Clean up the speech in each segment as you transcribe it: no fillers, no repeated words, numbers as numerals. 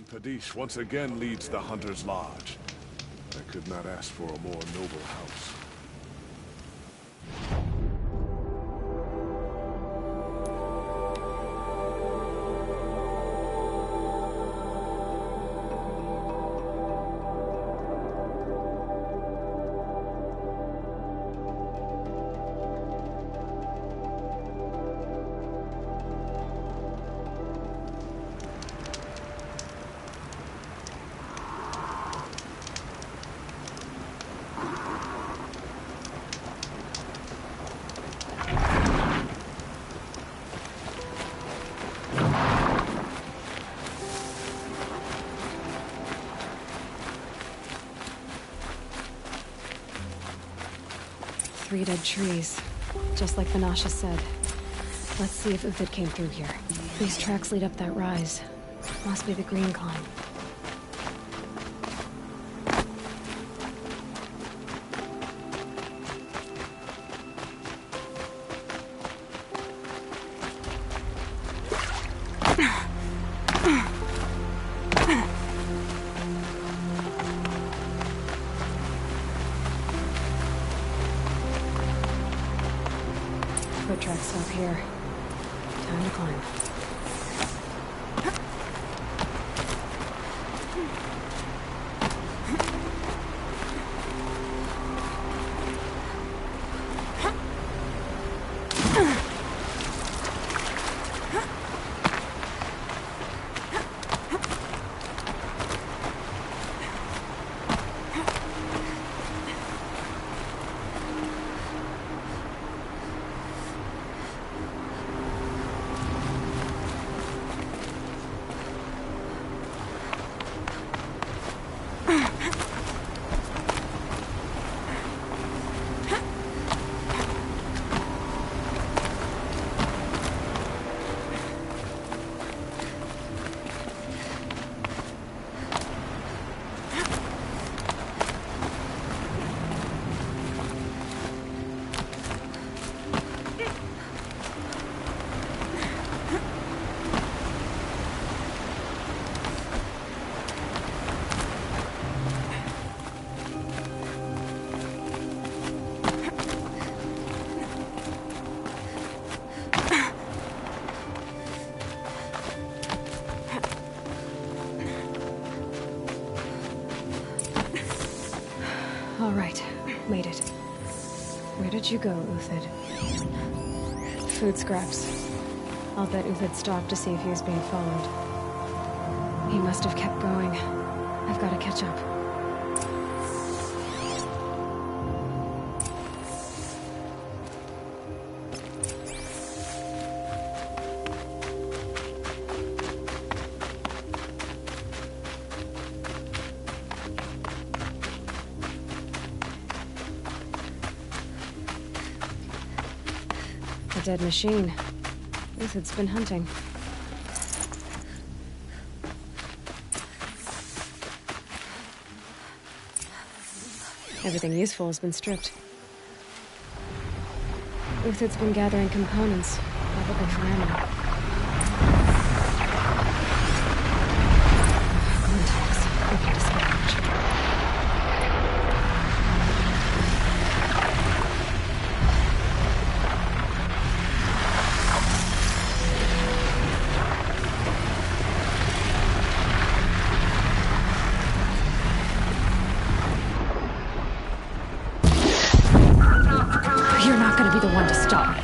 Kadish once again leads the Hunter's Lodge. I could not ask for a more noble house. Three dead trees, just like Vanasha said. Let's see if Uthid came through here. These tracks lead up that rise. Must be the green climb. Foot tracks stop here. Time to climb. All right, made it. Where did you go, Uthid? Food scraps. I'll bet Uthid stopped to see if he was being followed. He must have kept going. I've got to catch up. A dead machine. Uthid's been hunting. Everything useful has been stripped. Uthid's been gathering components, probably for ammo. Contacts. We can dispatch. You're not gonna be the one to stop.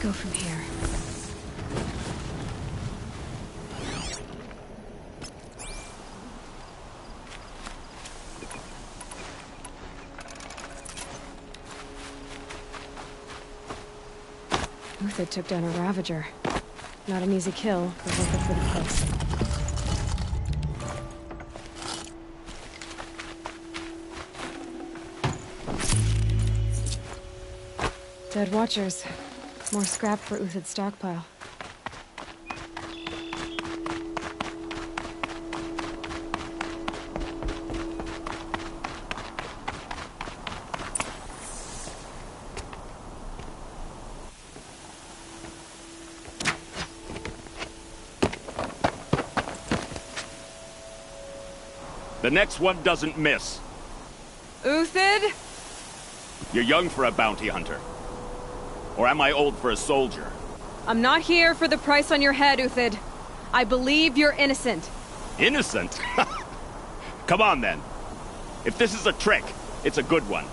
go from here? Uthid took down a Ravager. Not an easy kill, but worth it for the price. Dead Watchers. More scrap for Uthid's stockpile. The next one doesn't miss. Uthid? You're young for a bounty hunter. Or am I old for a soldier? I'm not here for the price on your head, Uthid. I believe you're innocent. Innocent? Come on, then. If this is a trick, it's a good one.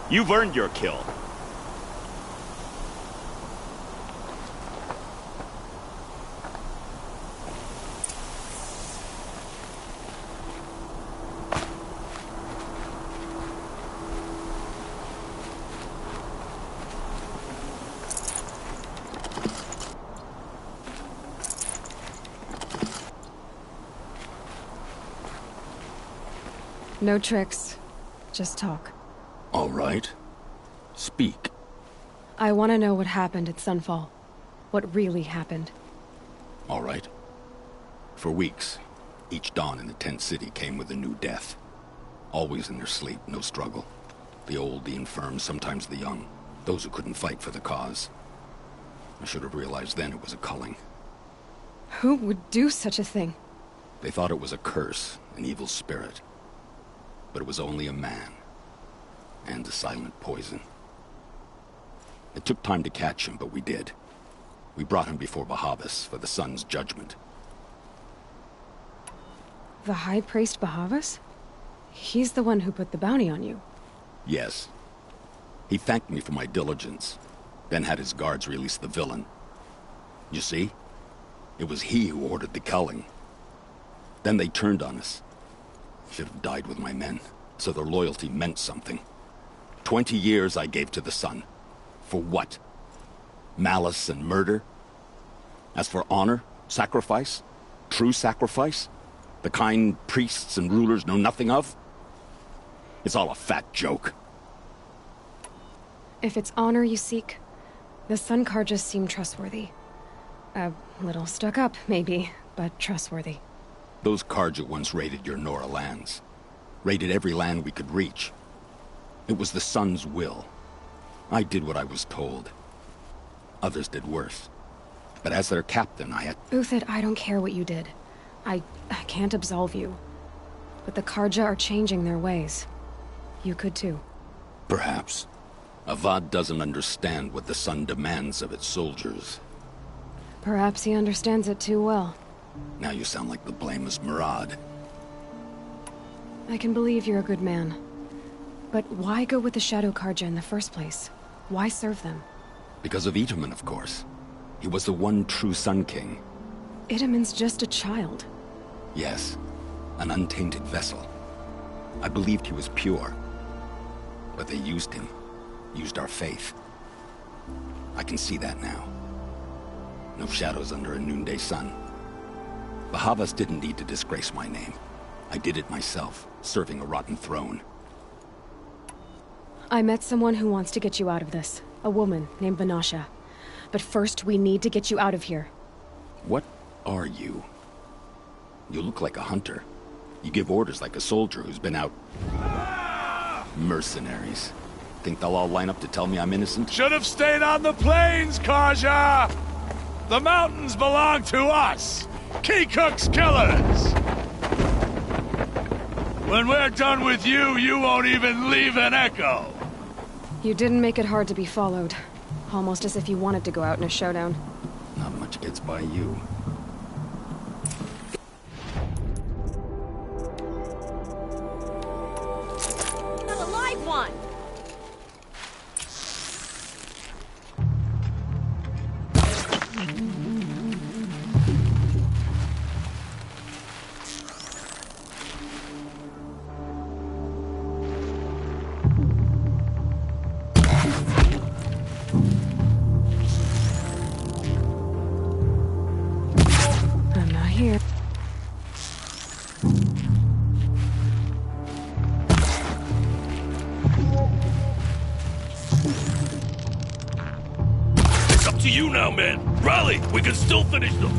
You've earned your kill. No tricks. Just talk. All right. Speak. I want to know what happened at Sunfall. What really happened. All right. For weeks, each dawn in the tent city came with a new death. Always in their sleep, no struggle. The old, the infirm, sometimes the young. Those who couldn't fight for the cause. I should have realized then it was a culling. Who would do such a thing? They thought it was a curse, an evil spirit. But it was only a man. And a silent poison. It took time to catch him, but we did. We brought him before Bahavas for the sun's judgment. The High Priest Bahavas? He's the one who put the bounty on you. Yes. He thanked me for my diligence, then had his guards release the villain. You see? It was he who ordered the culling. Then they turned on us. Should have died with my men, so their loyalty meant something. 20 years I gave to the sun. For what? Malice and murder? As for honor, sacrifice, true sacrifice, the kind priests and rulers know nothing of? It's all a fat joke. If it's honor you seek, the Sun Karjas seem trustworthy. A little stuck up, maybe, but trustworthy. Those Karja once raided your Nora lands. Raided every land we could reach. It was the sun's will. I did what I was told. Others did worse. But as their captain, I had... Uthid, I don't care what you did. I can't absolve you. But the Karja are changing their ways. You could too. Perhaps. Avad doesn't understand what the sun demands of its soldiers. Perhaps he understands it too well. Now you sound like the blameless Murad. I can believe you're a good man. But why go with the Shadow Karja in the first place? Why serve them? Because of Itaman, of course. He was the one true Sun King. Itaman's just a child. Yes, an untainted vessel. I believed he was pure. But they used him. Used our faith. I can see that now. No shadows under a noonday sun. Bahavas didn't need to disgrace my name. I did it myself, serving a rotten throne. I met someone who wants to get you out of this. A woman named Vanasha. But first, we need to get you out of here. What are you? You look like a hunter. You give orders like a soldier who's been out... Mercenaries. Think they'll all line up to tell me I'm innocent? Should have stayed on the plains, Karja! The mountains belong to us! Kikuk's killers! When we're done with you, you won't even leave an echo! You didn't make it hard to be followed. Almost as if you wanted to go out in a showdown. Not much gets by you. Not a live one! I'm not here. It's up to you now, man. Rally! We can still finish them.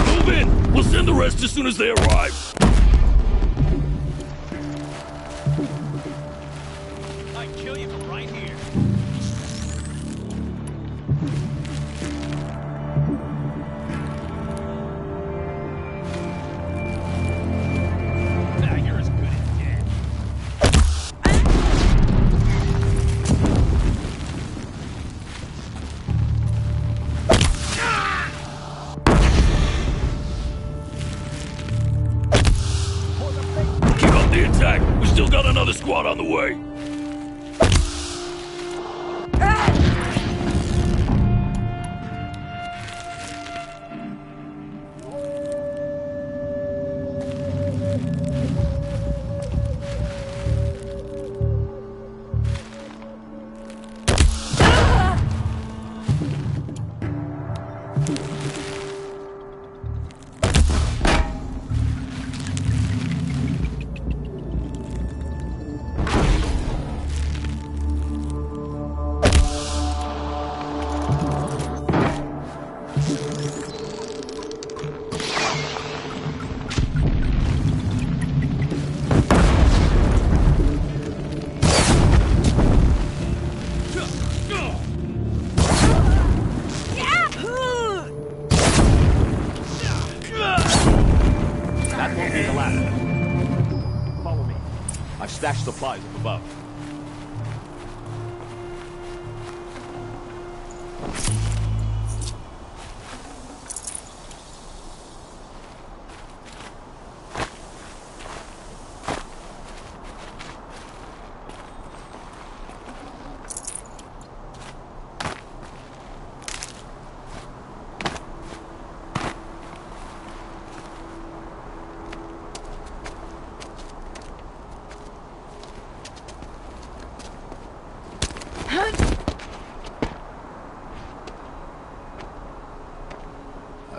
Move in! We'll send the rest as soon as they arrive. I'd kill you from right here. Now you're as good as dead. Keep up the attack. We still got another squad on the way. That won't be the last. Follow me. I've stashed supplies up above.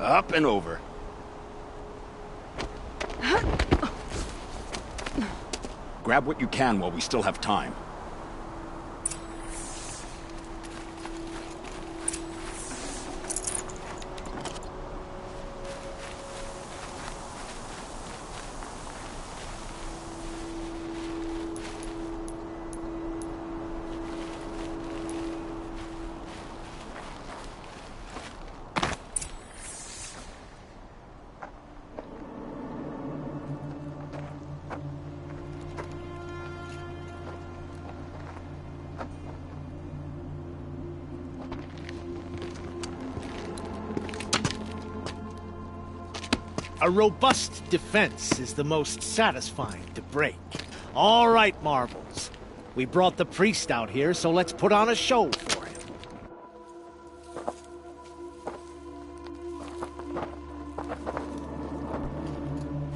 Up and over. Grab what you can while we still have time. A robust defense is the most satisfying to break. All right, Marvels. We brought the priest out here, so let's put on a show for him.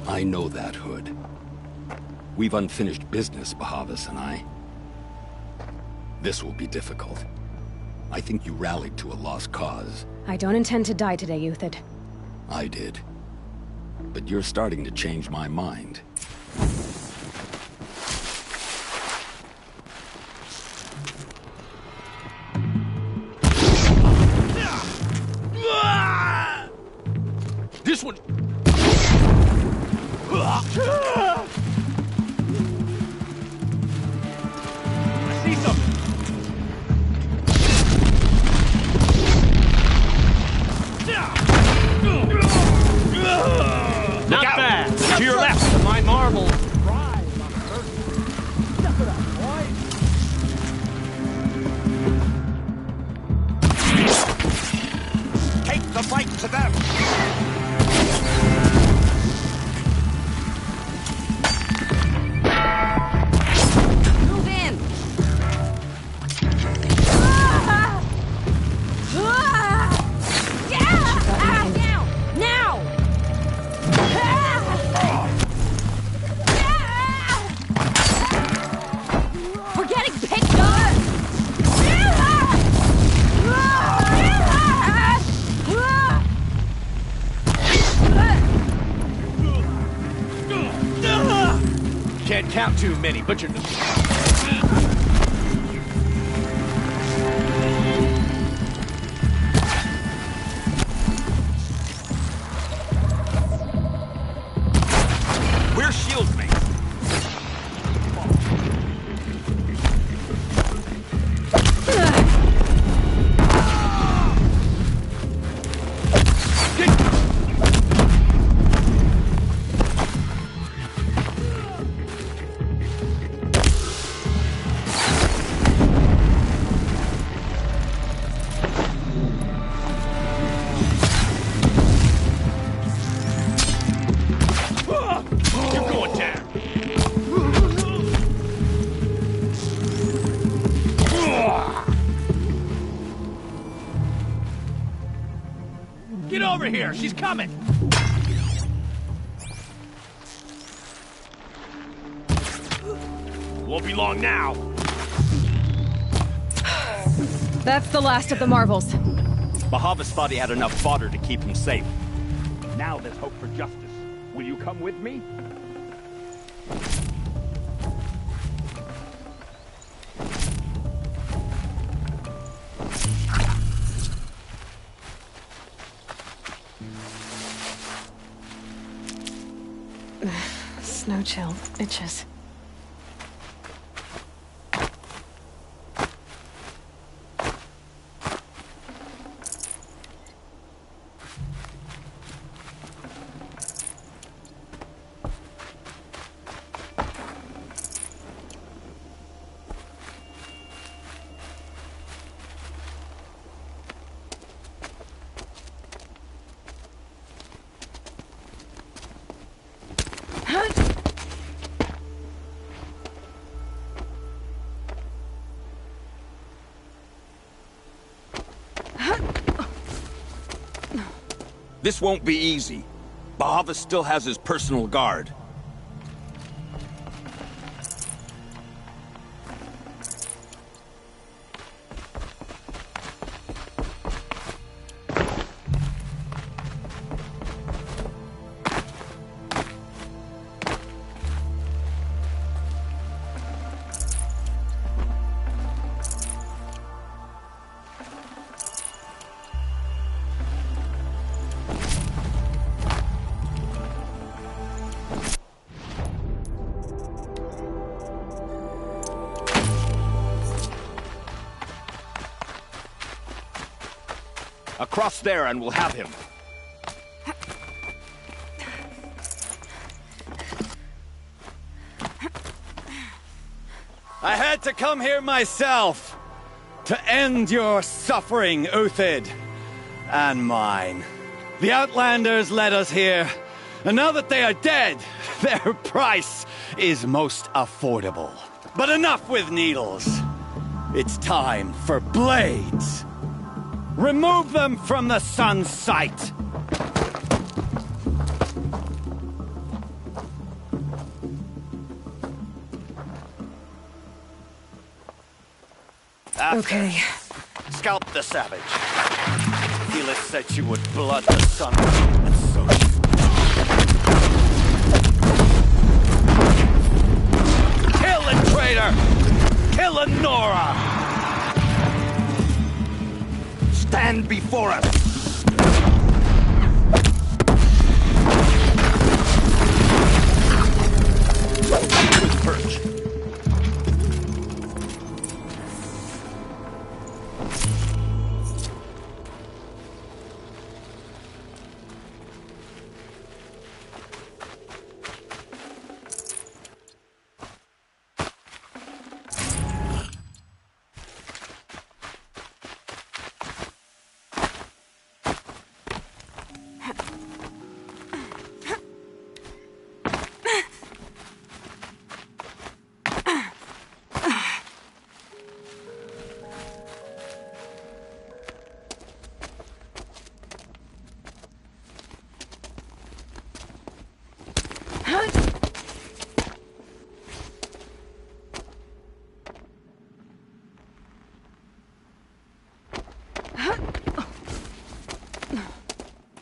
I know that, Hood. We've unfinished business, Bahavas and I. This will be difficult. I think you rallied to a lost cause. I don't intend to die today, Uthid. I did. But you're starting to change my mind. This one. I see something. Not bad. Can't count too many, but you're... We're shield mates. Get over here! She's coming! Won't be long now. That's the last of the marvels. Bahavas thought he had enough fodder to keep him safe. Now there's hope for justice. Will you come with me? Snow chill. Itches. This won't be easy. Bahavas still has his personal guard. Across there and we'll have him. I had to come here myself to end your suffering, Uthid, and mine. The Outlanders led us here, and now that they are dead, their price is most affordable. But enough with needles. It's time for blades. Remove them from the sun's sight. Okay. Scalp the savage. Helis said she would blood the sun. And so kill the traitor! Kill Nora! Stand before us! Good perch.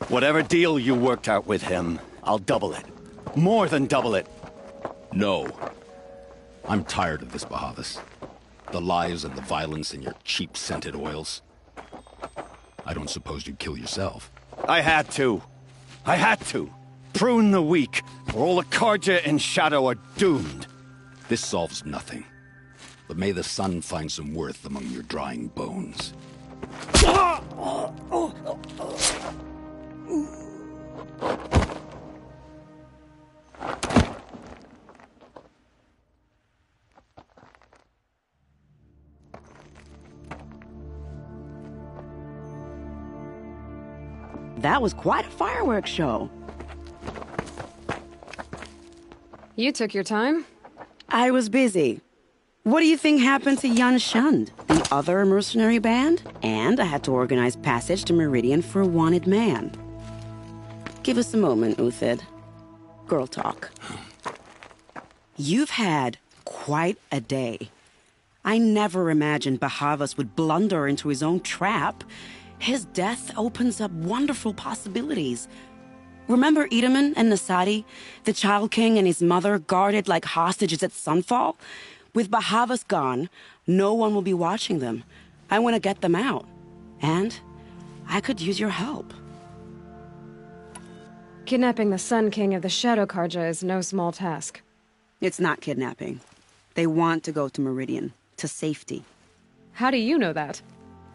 Whatever deal you worked out with him, I'll double it. More than double it. No. I'm tired of this, Bahavas. The lies and the violence and your cheap scented oils. I don't suppose you'd kill yourself. I had to. I had to. Prune the weak, or all the Karja in Shadow are doomed. This solves nothing. But may the sun find some worth among your drying bones. That was quite a fireworks show. You took your time. I was busy. What do you think happened to Yan Shund, the other mercenary band? And I had to organize passage to Meridian for a wanted man. Give us a moment, Uthid. Girl talk. You've had quite a day. I never imagined Bahavas would blunder into his own trap. His death opens up wonderful possibilities. Remember Edaman and Nasadi, the Child King and his mother guarded like hostages at Sunfall? With Bahavas gone, no one will be watching them. I want to get them out. And I could use your help. Kidnapping the Sun King of the Shadow Karja is no small task. It's not kidnapping. They want to go to Meridian, to safety. How do you know that?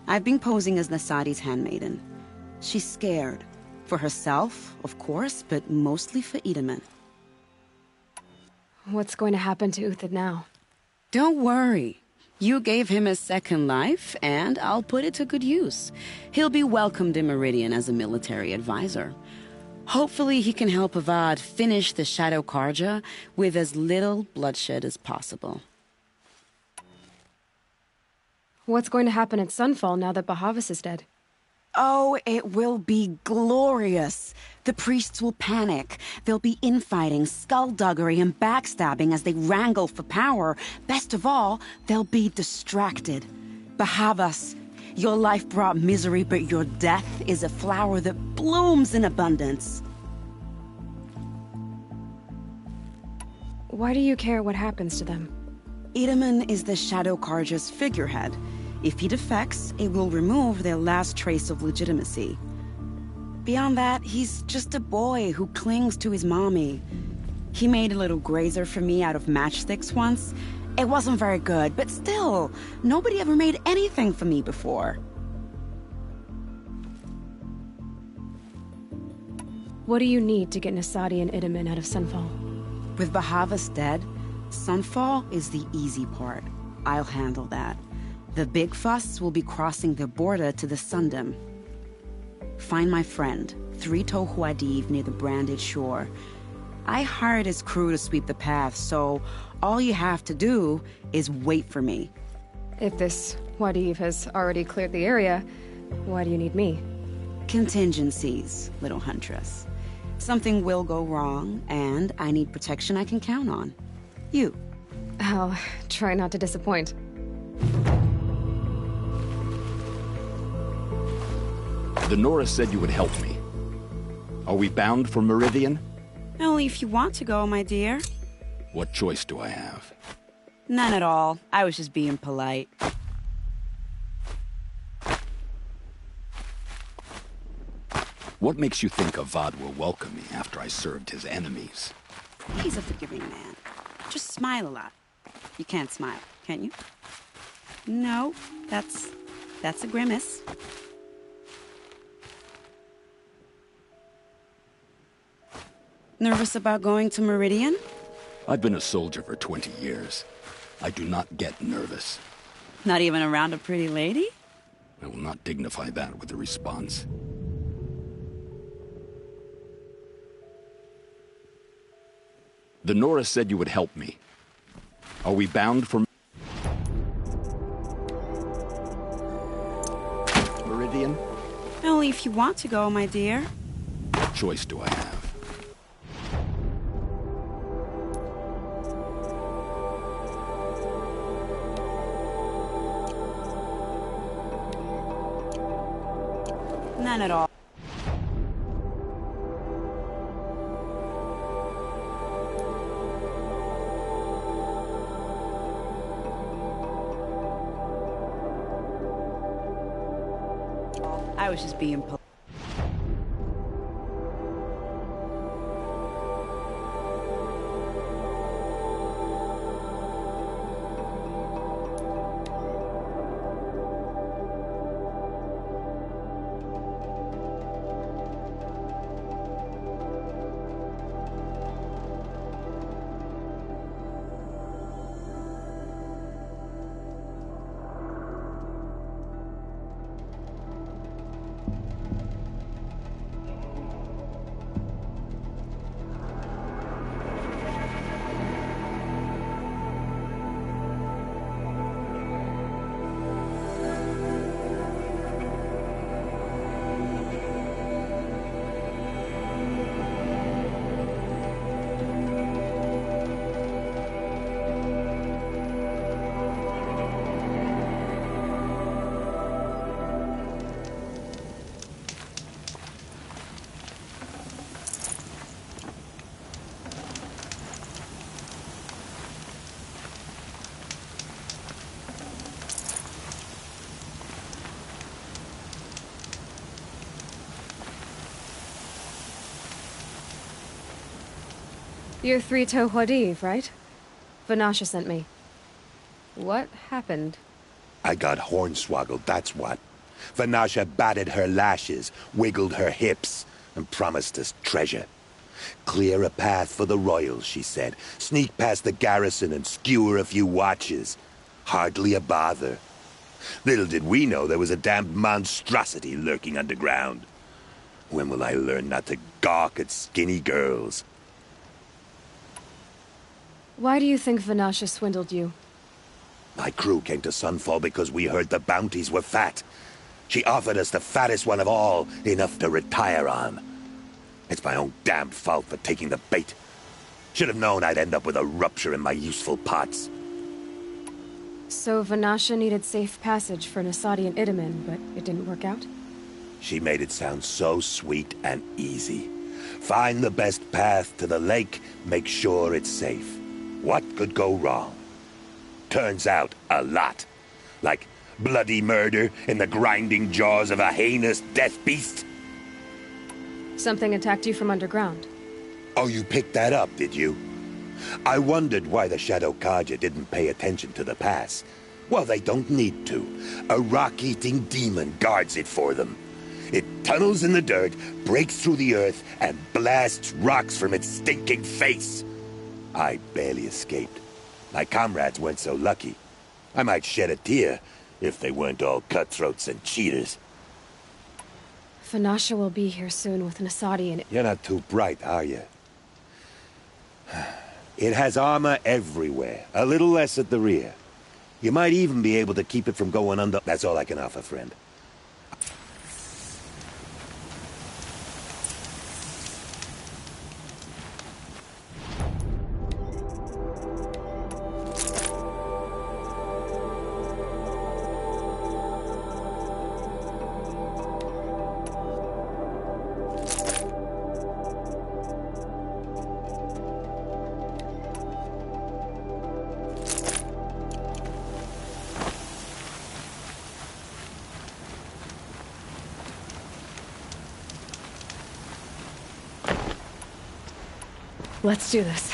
I've been posing as Nasadi's handmaiden. She's scared. For herself, of course, but mostly for Edaman. What's going to happen to Uthid now? Don't worry. You gave him a second life, and I'll put it to good use. He'll be welcomed in Meridian as a military advisor. Hopefully he can help Avad finish the Shadow Karja with as little bloodshed as possible. What's going to happen at Sunfall now that Bahavas is dead? Oh, it will be glorious. The priests will panic. There'll be infighting, skullduggery, and backstabbing as they wrangle for power. Best of all, they'll be distracted. Bahavas, your life brought misery, but your death is a flower that blooms in abundance. Why do you care what happens to them? Edaman is the Shadow Karja's figurehead. If he defects, it will remove their last trace of legitimacy. Beyond that, he's just a boy who clings to his mommy. He made a little grazer for me out of matchsticks once. It wasn't very good, but still, nobody ever made anything for me before. What do you need to get Nasadi and Edaman out of Sunfall? With Bahavas dead, Sunfall is the easy part. I'll handle that. The big fuss will be crossing the border to the Sundom. Find my friend, Three-Toe Huadiv, near the branded shore. I hired his crew to sweep the path, so all you have to do is wait for me. If this Huadiv has already cleared the area, why do you need me? Contingencies, little huntress. Something will go wrong, and I need protection I can count on. You. I'll try not to disappoint. The Nora said you would help me. Are we bound for Meridian? Only if you want to go, my dear. What choice do I have? None at all. I was just being polite. What makes you think Avad will welcome me after I served his enemies? He's a forgiving man. Just smile a lot. You can't smile, can you? No, that's a grimace. Nervous about going to Meridian? I've been a soldier for 20 years. I do not get nervous. Not even around a pretty lady? I will not dignify that with a response. The Nora said you would help me. Are we bound for Meridian? Only if you want to go, my dear. What choice do I have? None at all. I was just being polite. You're Three-Toe Huadiv, right? Vanasha sent me. What happened? I got hornswoggled, that's what. Vanasha batted her lashes, wiggled her hips, and promised us treasure. Clear a path for the royals, she said. Sneak past the garrison and skewer a few watches. Hardly a bother. Little did we know there was a damned monstrosity lurking underground. When will I learn not to gawk at skinny girls? Why do you think Vanasha swindled you? My crew came to Sunfall because we heard the bounties were fat. She offered us the fattest one of all, enough to retire on. It's my own damned fault for taking the bait. Should have known I'd end up with a rupture in my useful parts. So Vanasha needed safe passage for Nasadi and Idaman, but it didn't work out? She made it sound so sweet and easy. Find the best path to the lake, make sure it's safe. What could go wrong? Turns out, a lot. Like bloody murder in the grinding jaws of a heinous death beast. Something attacked you from underground. Oh, you picked that up, did you? I wondered why the Shadow Kaja didn't pay attention to the pass. Well, they don't need to. A rock-eating demon guards it for them. It tunnels in the dirt, breaks through the earth, and blasts rocks from its stinking face. I barely escaped. My comrades weren't so lucky. I might shed a tear if they weren't all cutthroats and cheaters. Vanasha will be here soon with Nasadi and... You're not too bright, are you? It has armor everywhere, a little less at the rear. You might even be able to keep it from going under. That's all I can offer, friend. Let's do this.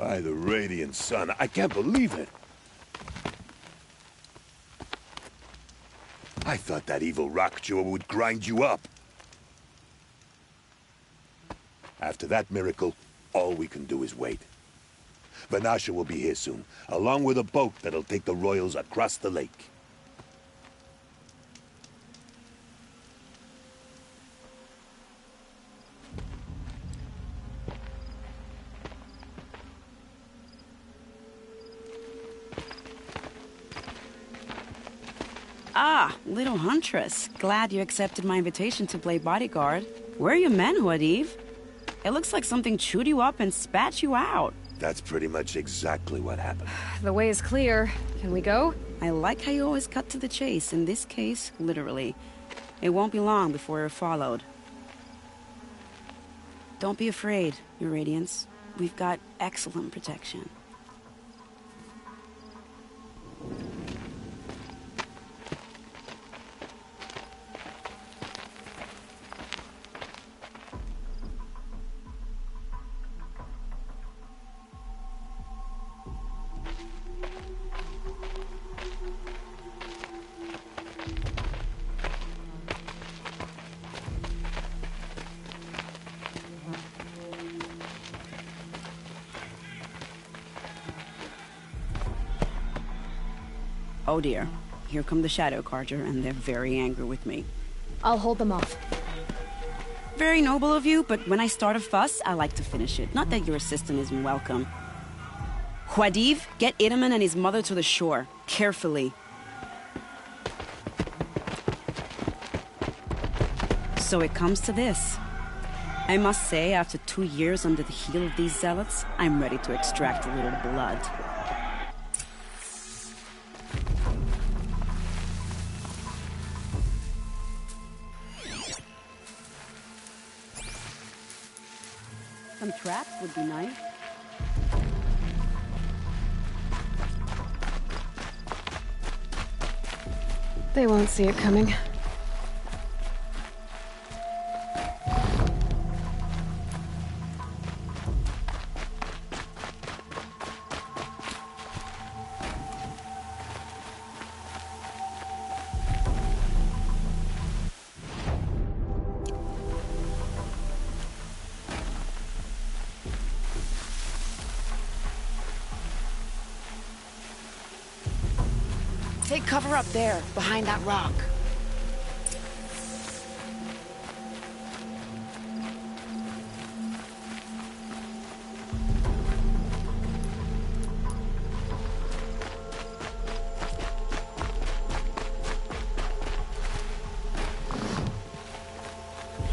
By the radiant sun, I can't believe it. I thought that evil rock chewer would grind you up. After that miracle, all we can do is wait. Vanasha will be here soon, along with a boat that'll take the royals across the lake. Ah, little huntress. Glad you accepted my invitation to play bodyguard. Where are your men, Huadiv? It looks like something chewed you up and spat you out. That's pretty much exactly what happened. The way is clear. Can we go? I like how you always cut to the chase. In this case, literally. It won't be long before you're followed. Don't be afraid, Your Radiance. We've got excellent protection. Oh dear. Here come the Shadow Carja, and they're very angry with me. I'll hold them off. Very noble of you, but when I start a fuss, I like to finish it. Not that your assistant isn't welcome. Huadiv, get Itaman and his mother to the shore. Carefully. So it comes to this. I must say, after 2 years under the heel of these zealots, I'm ready to extract a little blood. Some traps would be nice. They won't see it coming. Take cover up there, behind that rock.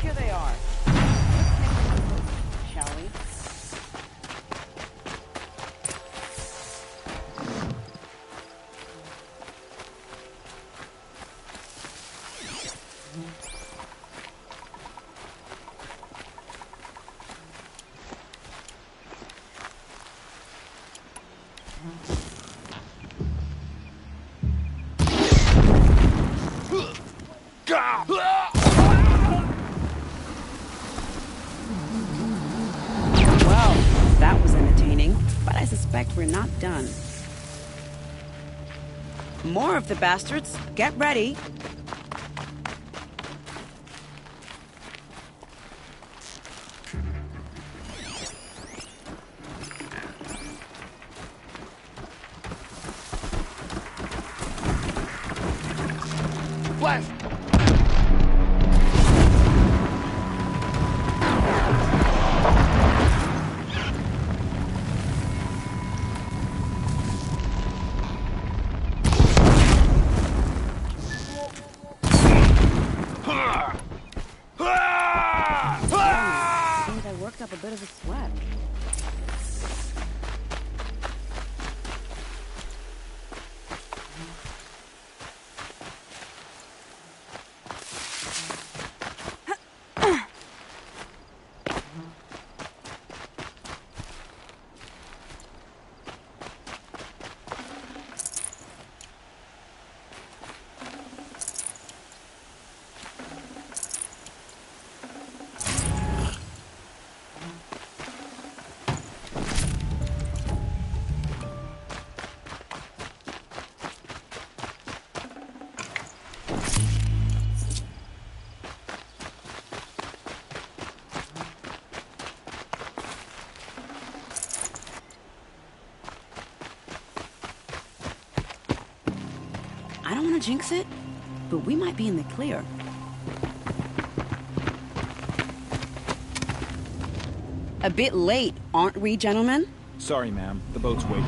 Here they are. Let's take a look, shall we? Well, that was entertaining, but I suspect we're not done. More of the bastards. Get ready. Left! I worked up a bit of a sweat. I don't want to jinx it, but we might be in the clear. A bit late, aren't we, gentlemen? Sorry, ma'am. The boat's waiting.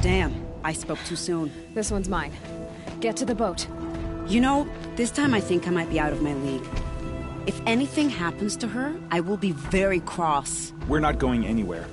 Damn, I spoke too soon. This one's mine. Get to the boat. You know, this time I think I might be out of my league. If anything happens to her, I will be very cross. We're not going anywhere.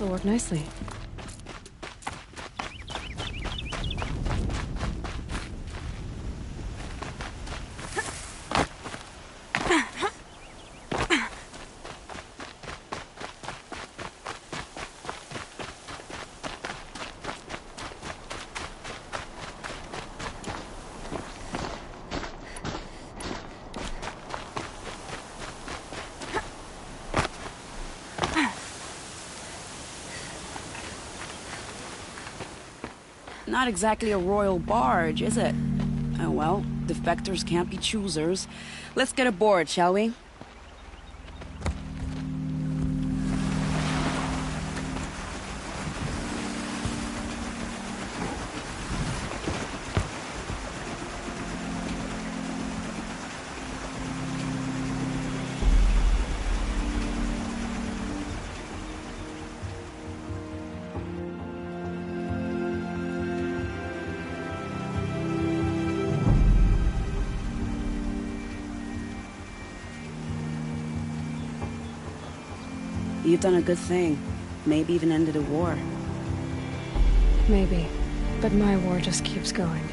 This'll work nicely. Not exactly a royal barge, is it? Oh well, defectors can't be choosers. Let's get aboard, shall we? You've done a good thing. Maybe even ended a war. Maybe. But my war just keeps going.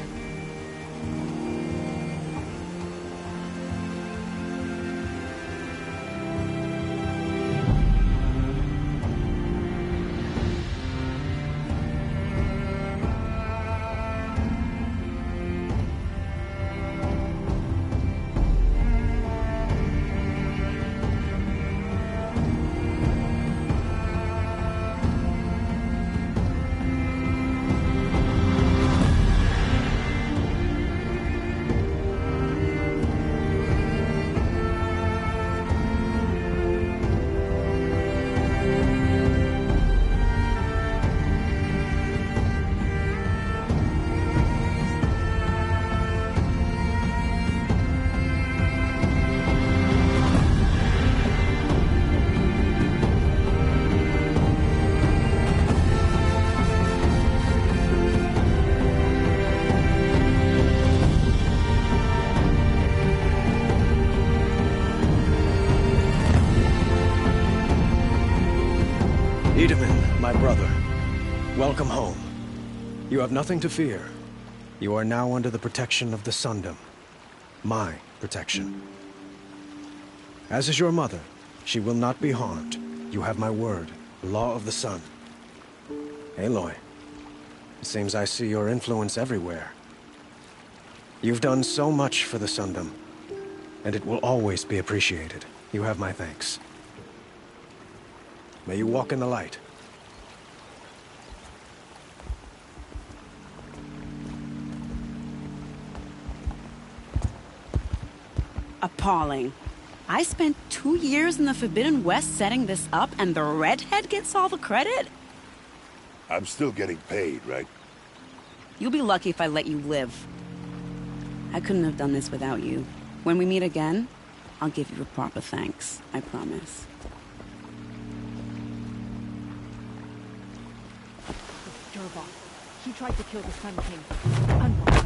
My brother, welcome home. You have nothing to fear. You are now under the protection of the Sundom. My protection. As is your mother, she will not be harmed. You have my word, the law of the sun. Aloy, it seems I see your influence everywhere. You've done so much for the Sundom, and it will always be appreciated. You have my thanks. May you walk in the light. Appalling. I spent 2 years in the Forbidden West setting this up, and the redhead gets all the credit? I'm still getting paid, right? You'll be lucky if I let you live. I couldn't have done this without you. When we meet again, I'll give you a proper thanks. I promise. Durval. He tried to kill the Sun King. Unwatched.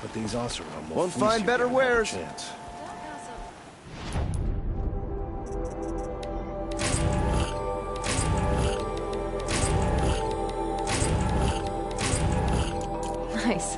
But these Oseram Won't find better wares. Chance. Nice.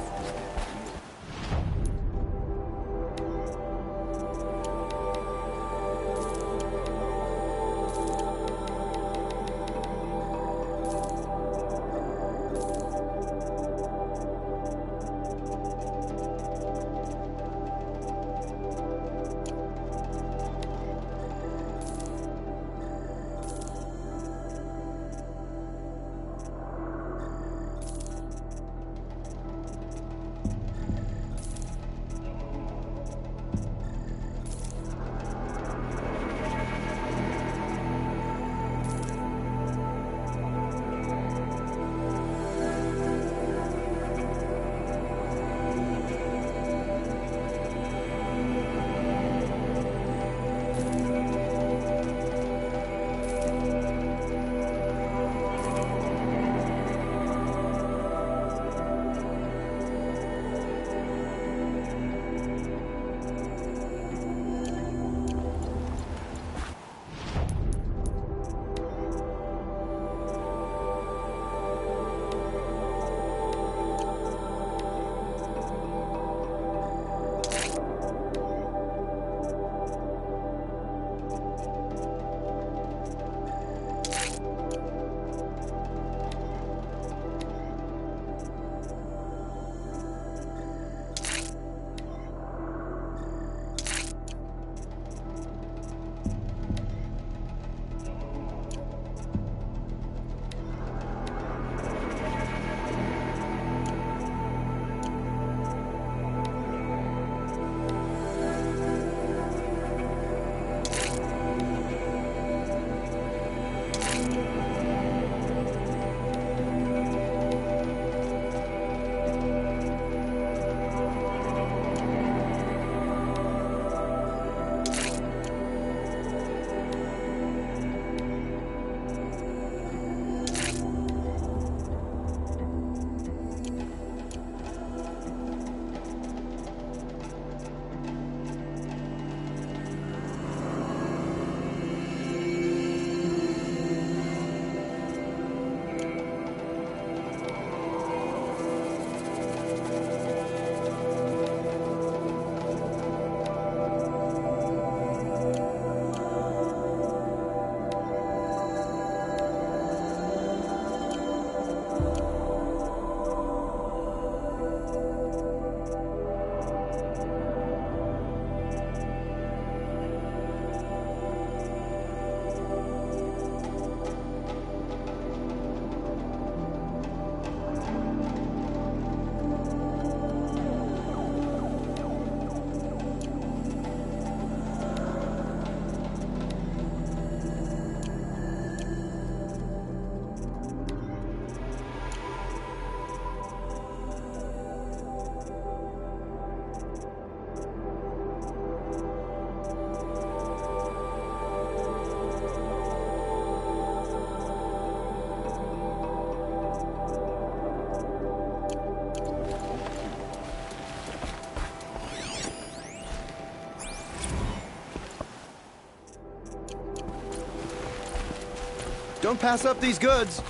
Don't pass up these goods.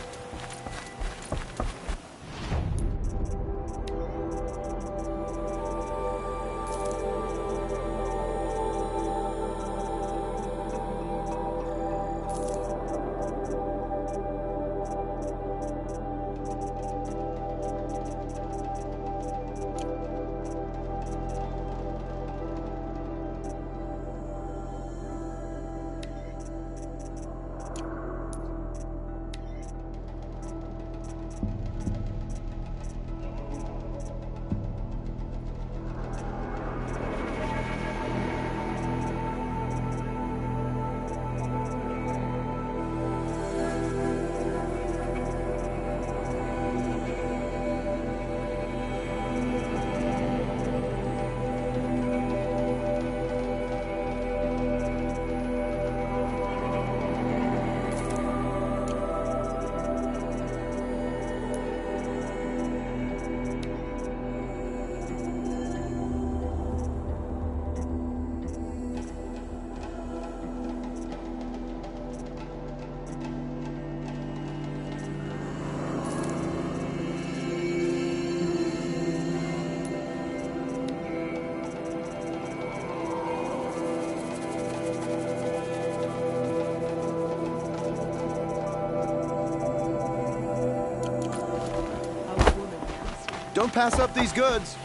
Don't pass up these goods.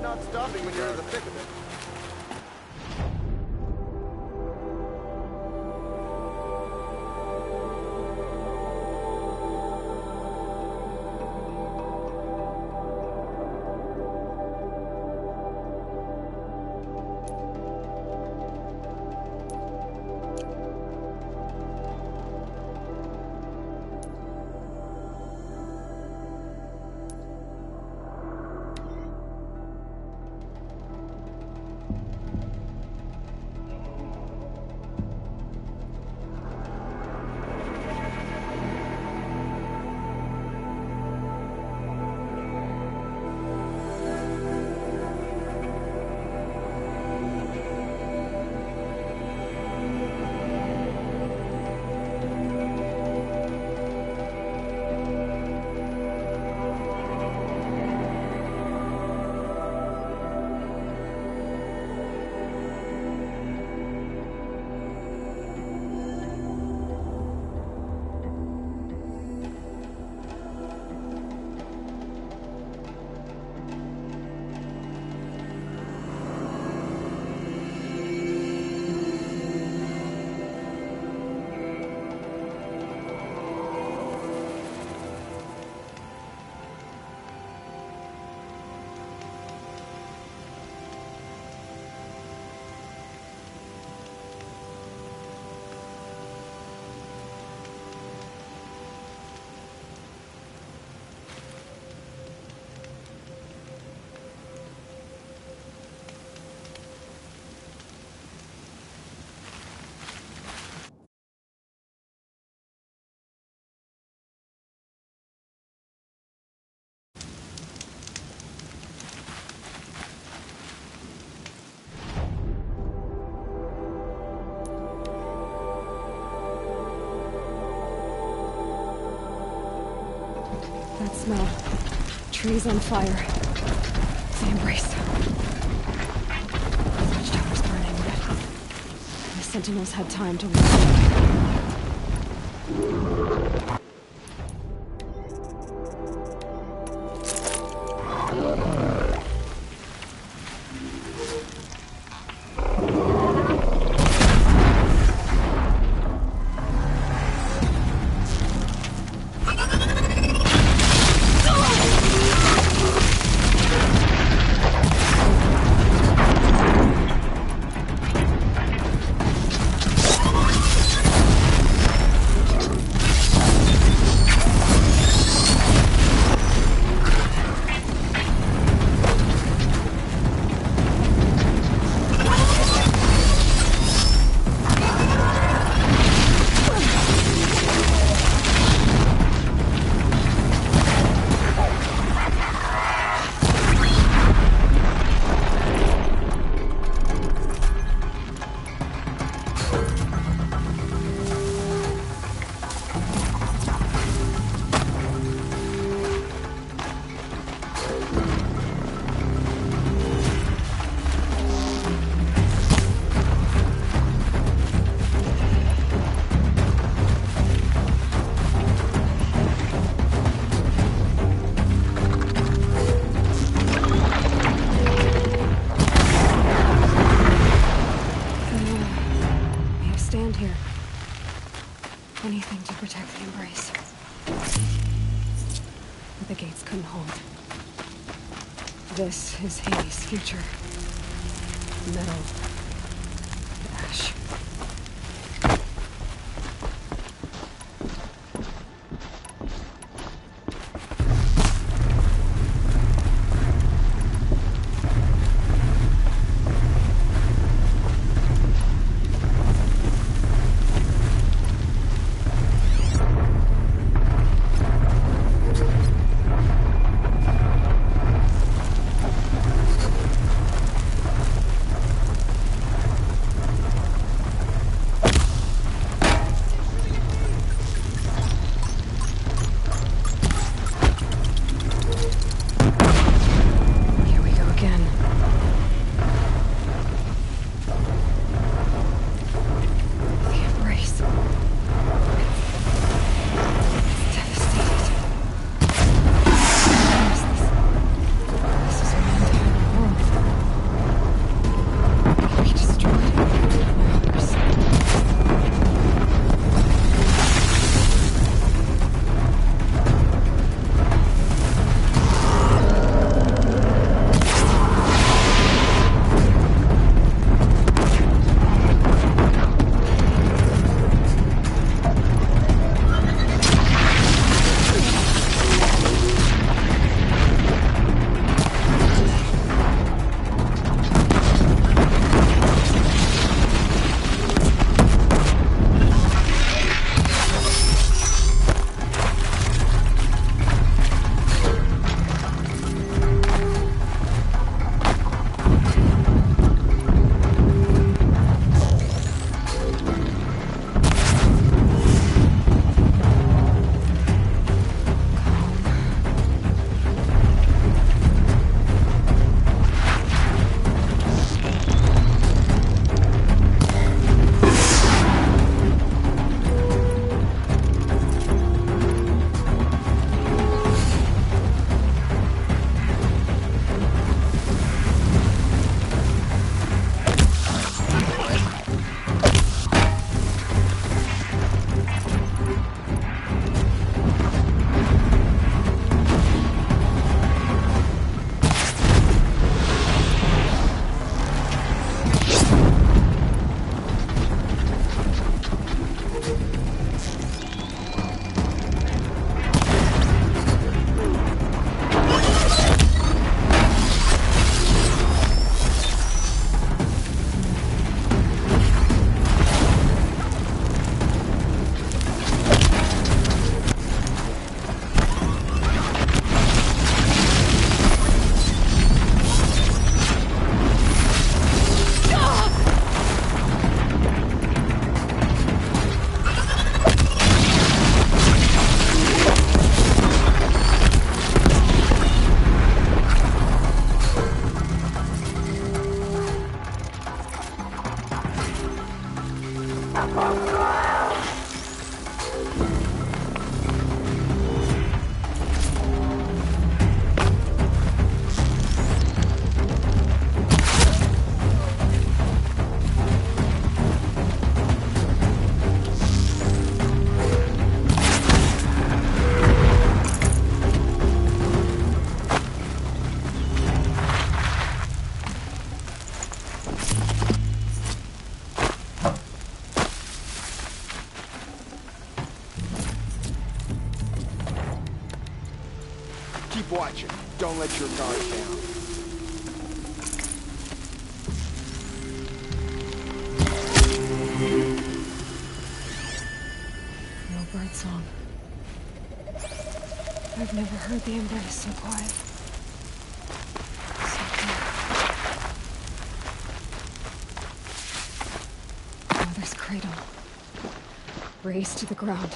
Not stopping when you're in the thick of it. That smell. Trees on fire. The embrace. The watchtower's burning, but the sentinels had time to watch. Anything to protect the Embrace. But the gates couldn't hold. This is Hades' future. Metal. Ash. Keep watching. Don't let your guard down. No birdsong. I've never heard the Embrace so quiet. So clear. Mother's cradle. Raised to the ground.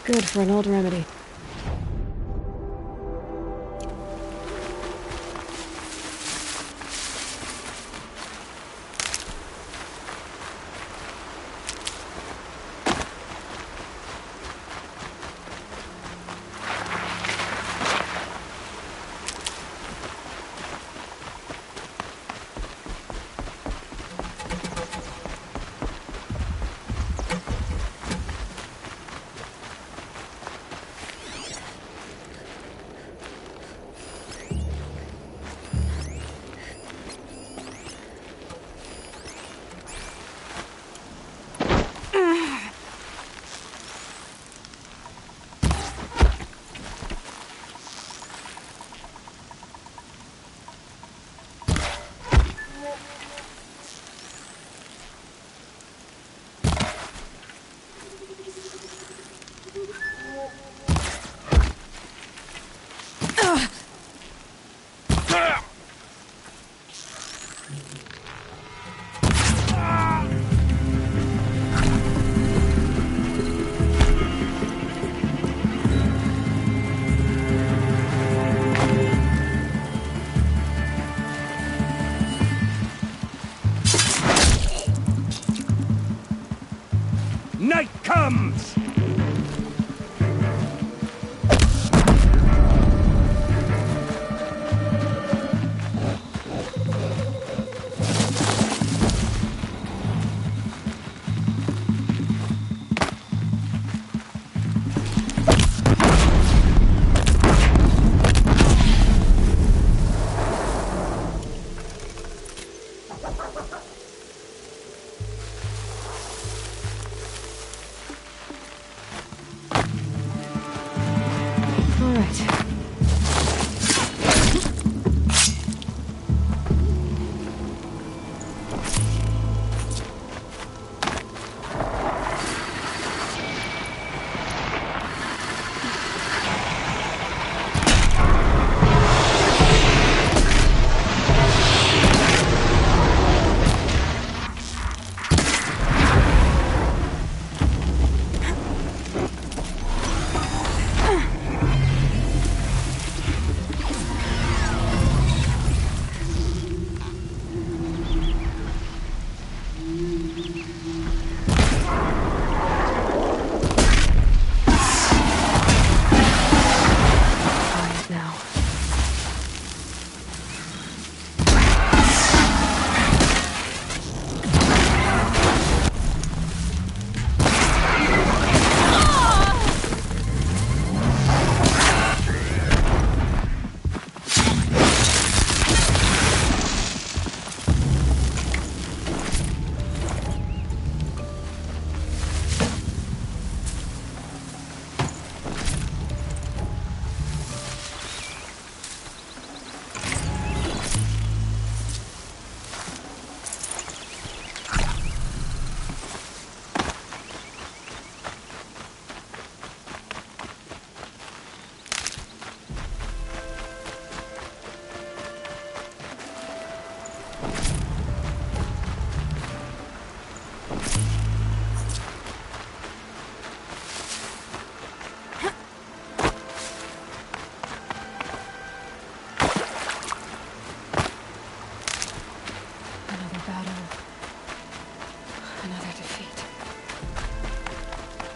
Good for an old remedy. Night comes!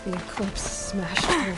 The eclipse smashed through.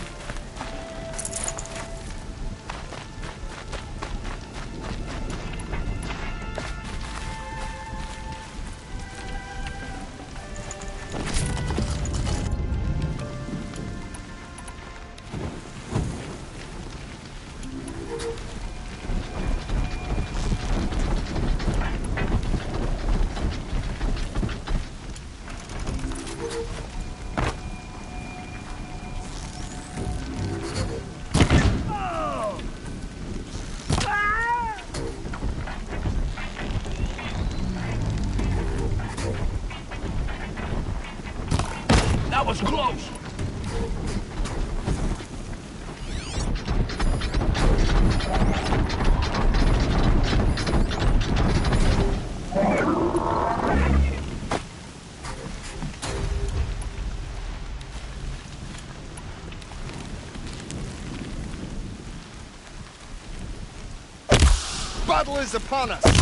battle is upon us!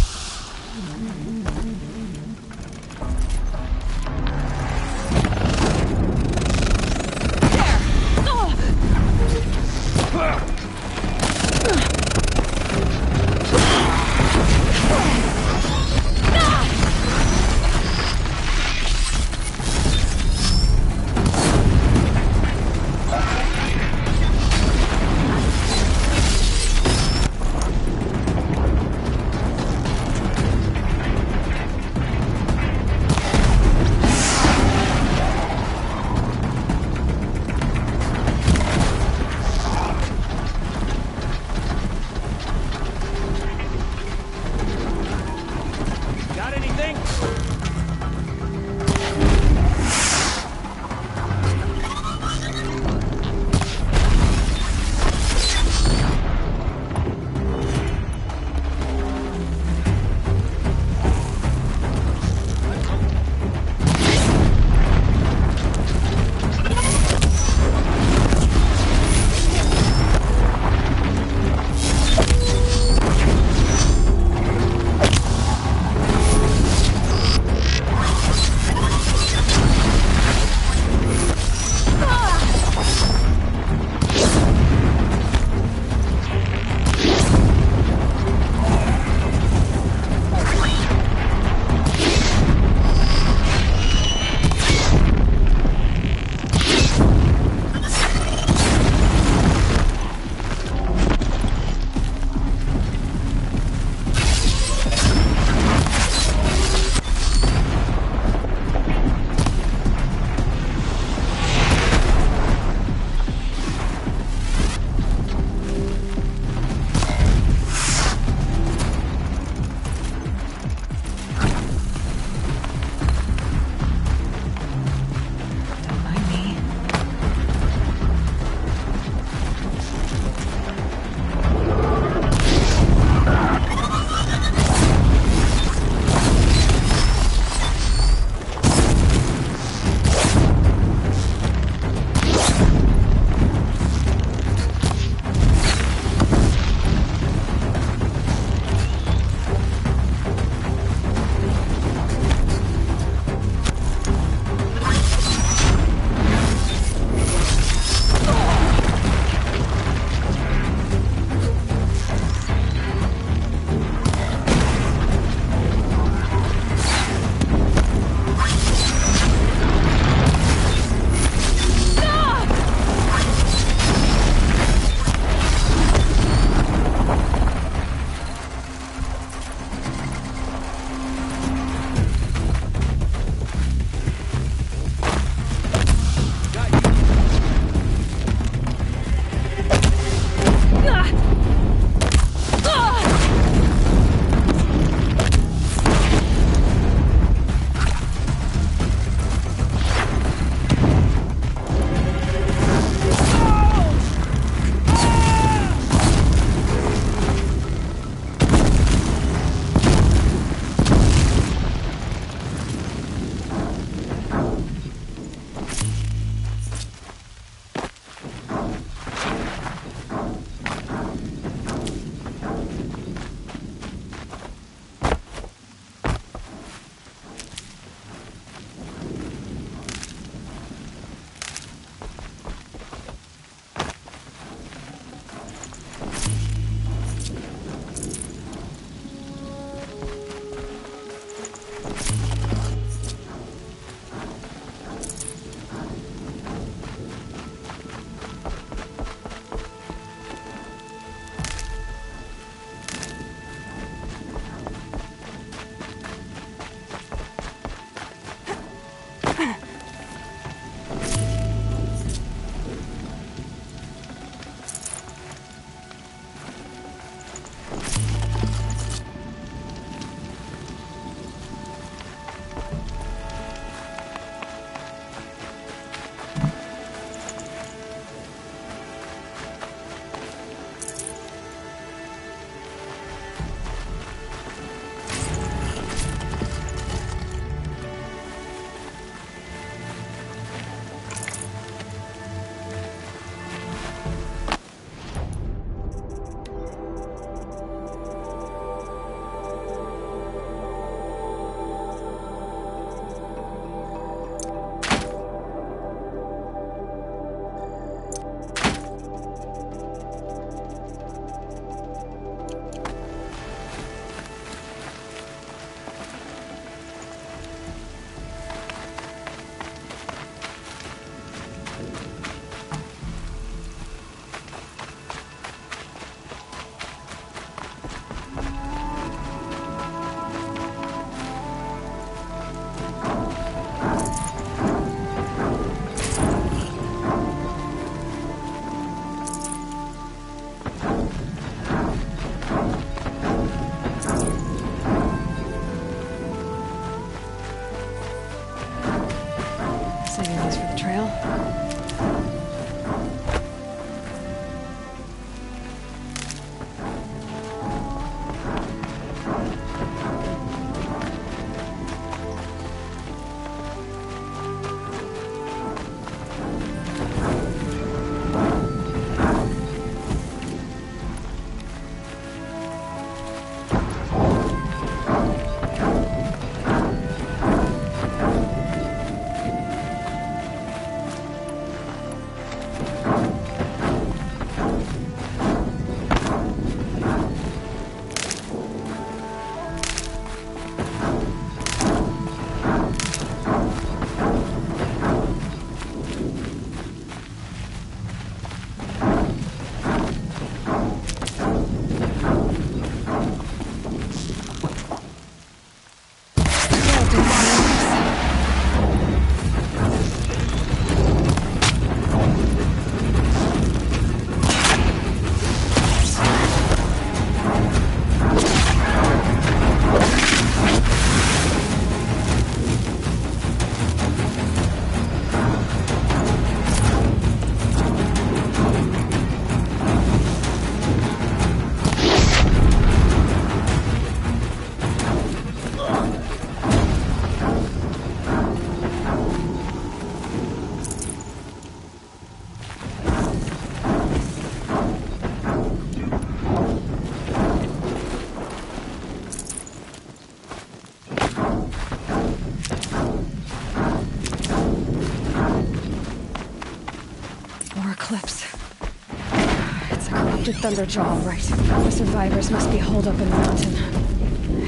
Thunderjaw, all right. The survivors must be holed up in the mountain.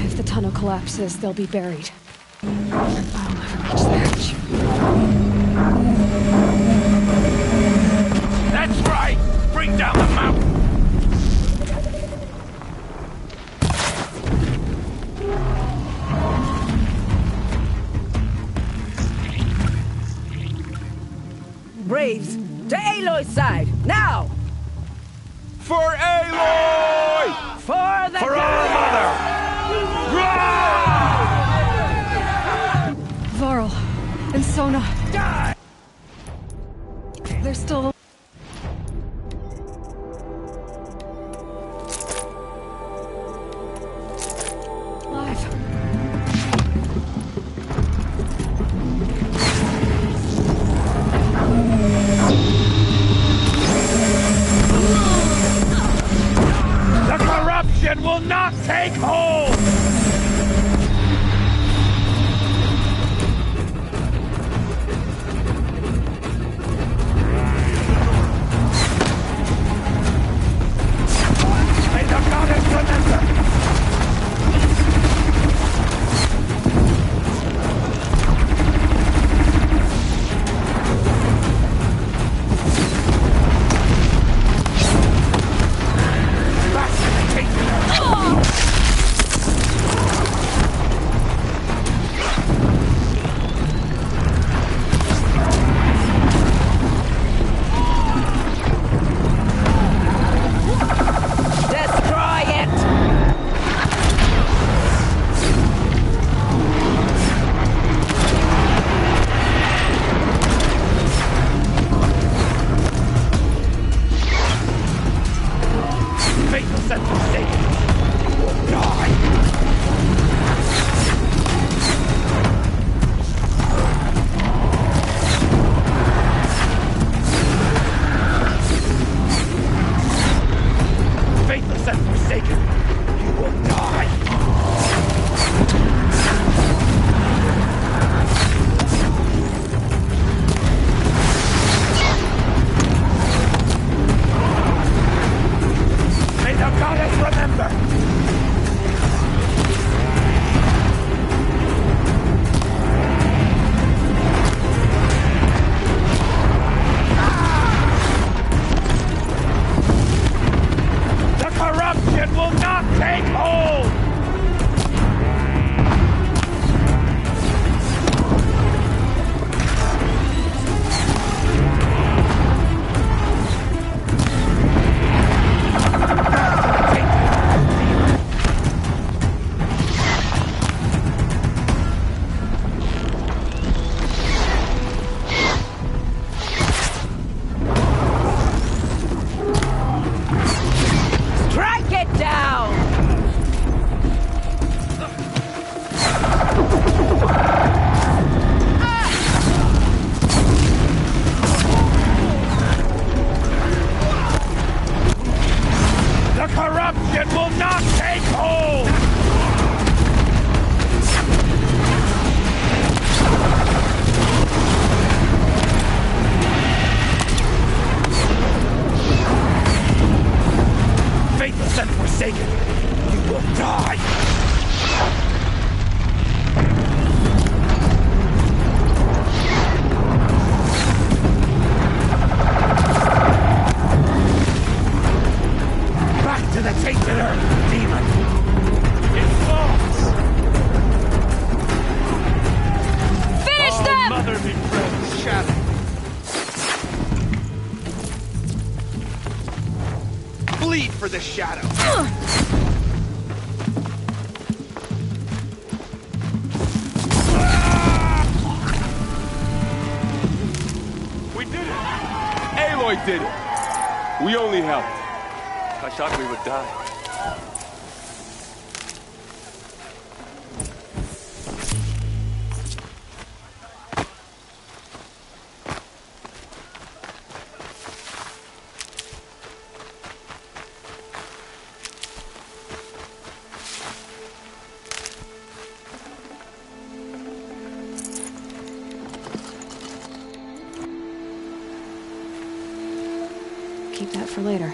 If the tunnel collapses, they'll be buried. I'll never reach the edge. That's right! Bring down the mountain! Braves, to Aloy's side, now! For Aloy! For the For our mother! Varl and Sona. Die! They're still alive. The corruption will not take hold! May the goddess remember! Back to the kingdom! Destroy it! Faithless and forsaken! You will die! Faithless and forsaken! You will die! May the goddess remember! The corruption will not take hold! Strike it down! The corruption will not take hold! Faithless and forsaken, you will die! Back to the tainted earth, demon! It falls! Finish Oh, them! mother be praised, shadow! Bleed for the shadow! We did it! Aloy did it! We only helped. I thought we would die. Keep that for later.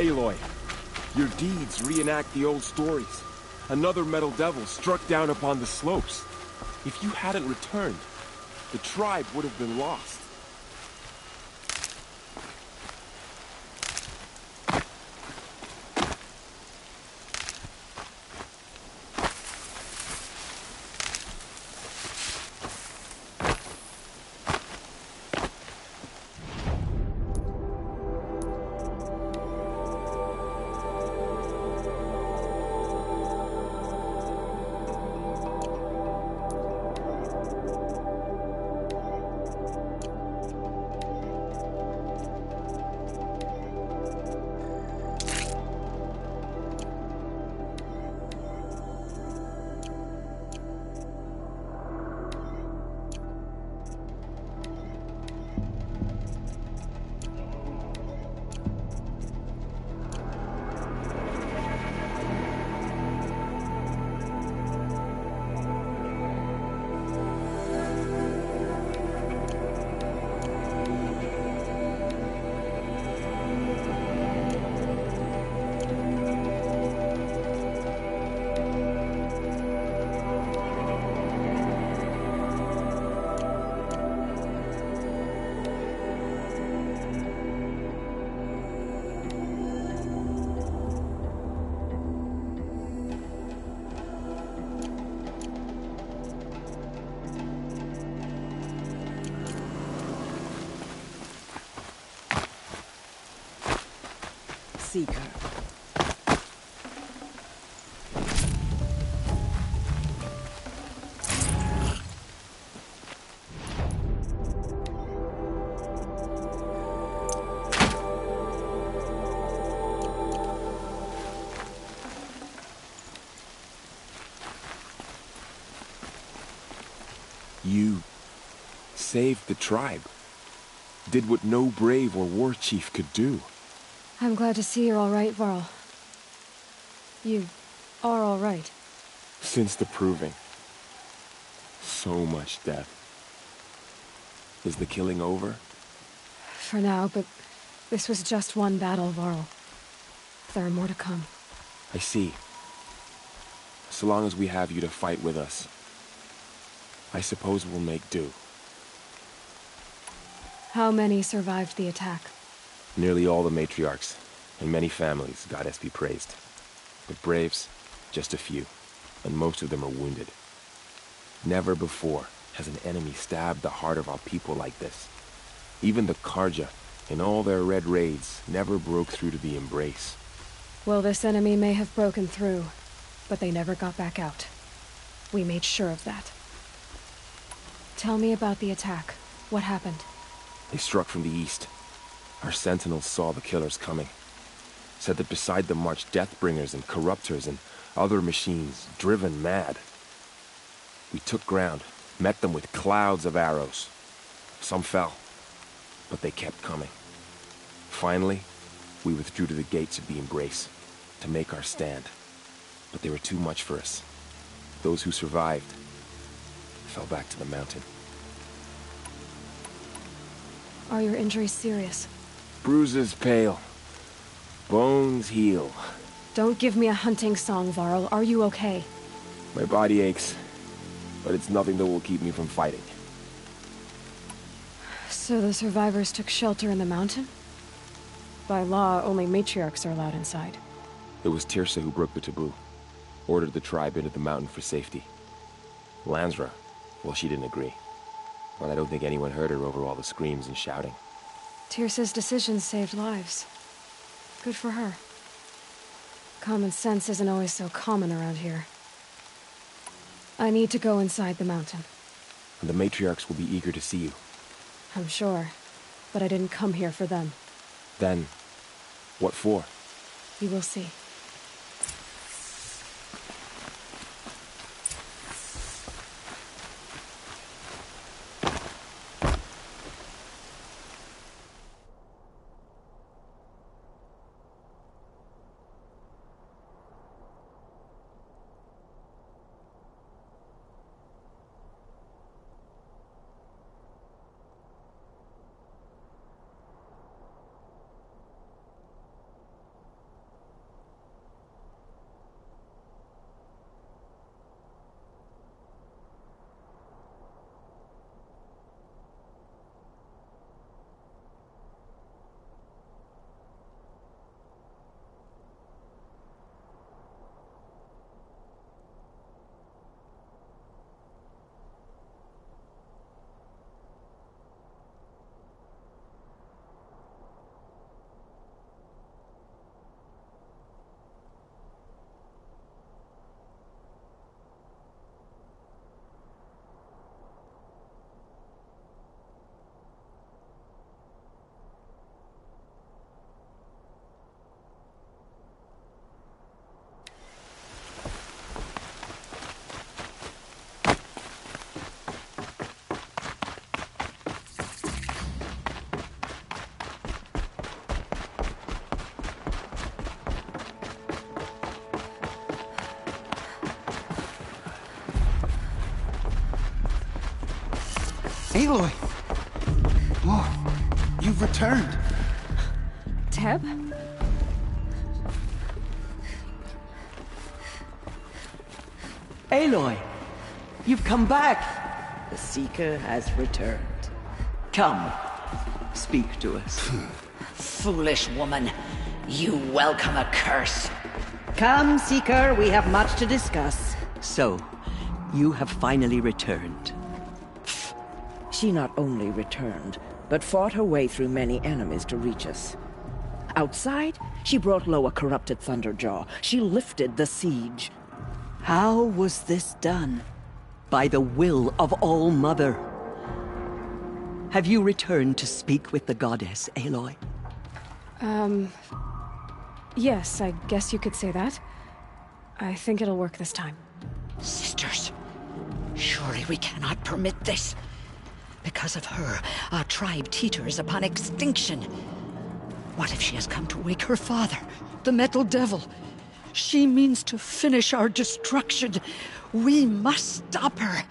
Aloy, your deeds reenact the old stories. Another metal devil struck down upon the slopes. If you hadn't returned, the tribe would have been lost. Seeker. You saved the tribe. Did what no brave or war chief could do. I'm glad to see you're all right, Varl. You are all right. Since the proving. So much death. Is the killing over? For now, but this was just one battle, Varl. There are more to come. I see. So long as we have you to fight with us, I suppose we'll make do. How many survived the attack? Nearly all the matriarchs, and many families, goddess be praised. But braves, just a few, and most of them are wounded. Never before has an enemy stabbed the heart of our people like this. Even the Karja, in all their red raids, never broke through to the embrace. Well, this enemy may have broken through, but they never got back out. We made sure of that. Tell me about the attack. What happened? They struck from the east. Our sentinels saw the killers coming. Said that beside them marched Deathbringers and Corruptors and other machines, driven mad. We took ground, met them with clouds of arrows. Some fell, but they kept coming. Finally, we withdrew to the gates of the Embrace to make our stand. But they were too much for us. Those who survived fell back to the mountain. Are your injuries serious? Bruises pale. Bones heal. Don't give me a hunting song, Varl. Are you okay? My body aches, but it's nothing that will keep me from fighting. So the survivors took shelter in the mountain? By law, only matriarchs are allowed inside. It was Tirsa who broke the taboo. Ordered the tribe into the mountain for safety. Lansra, well, she didn't agree. But I don't think anyone heard her over all the screams and shouting. Tirsa's decision saved lives. Good for her. Common sense isn't always so common around here. I need to go inside the mountain. And the matriarchs will be eager to see you. I'm sure. But I didn't come here for them. Then, what for? You will see. Aloy! Oh, you've returned. Teb? Aloy, you've come back. The Seeker has returned. Come, speak to us. Foolish woman, you welcome a curse. Come, Seeker, we have much to discuss. So, you have finally returned. She not only returned, but fought her way through many enemies to reach us. Outside, she brought low a corrupted Thunderjaw. She lifted the siege. How was this done? By the will of All-Mother. Have you returned to speak with the goddess, Aloy? Yes, I guess you could say that. I think it'll work this time. Sisters, surely we cannot permit this. Because of her, our tribe teeters upon extinction. What if she has come to wake her father, the Metal Devil? She means to finish our destruction. We must stop her.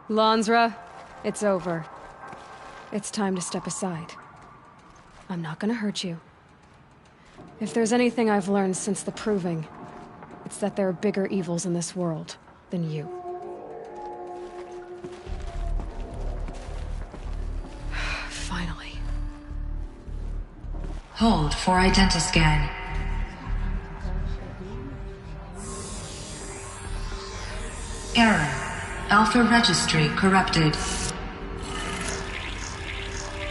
Lansra, it's over. It's time to step aside. I'm not gonna hurt you. If there's anything I've learned since the Proving, it's that there are bigger evils in this world than you. Finally. Hold for identiscan. Error. Alpha registry corrupted.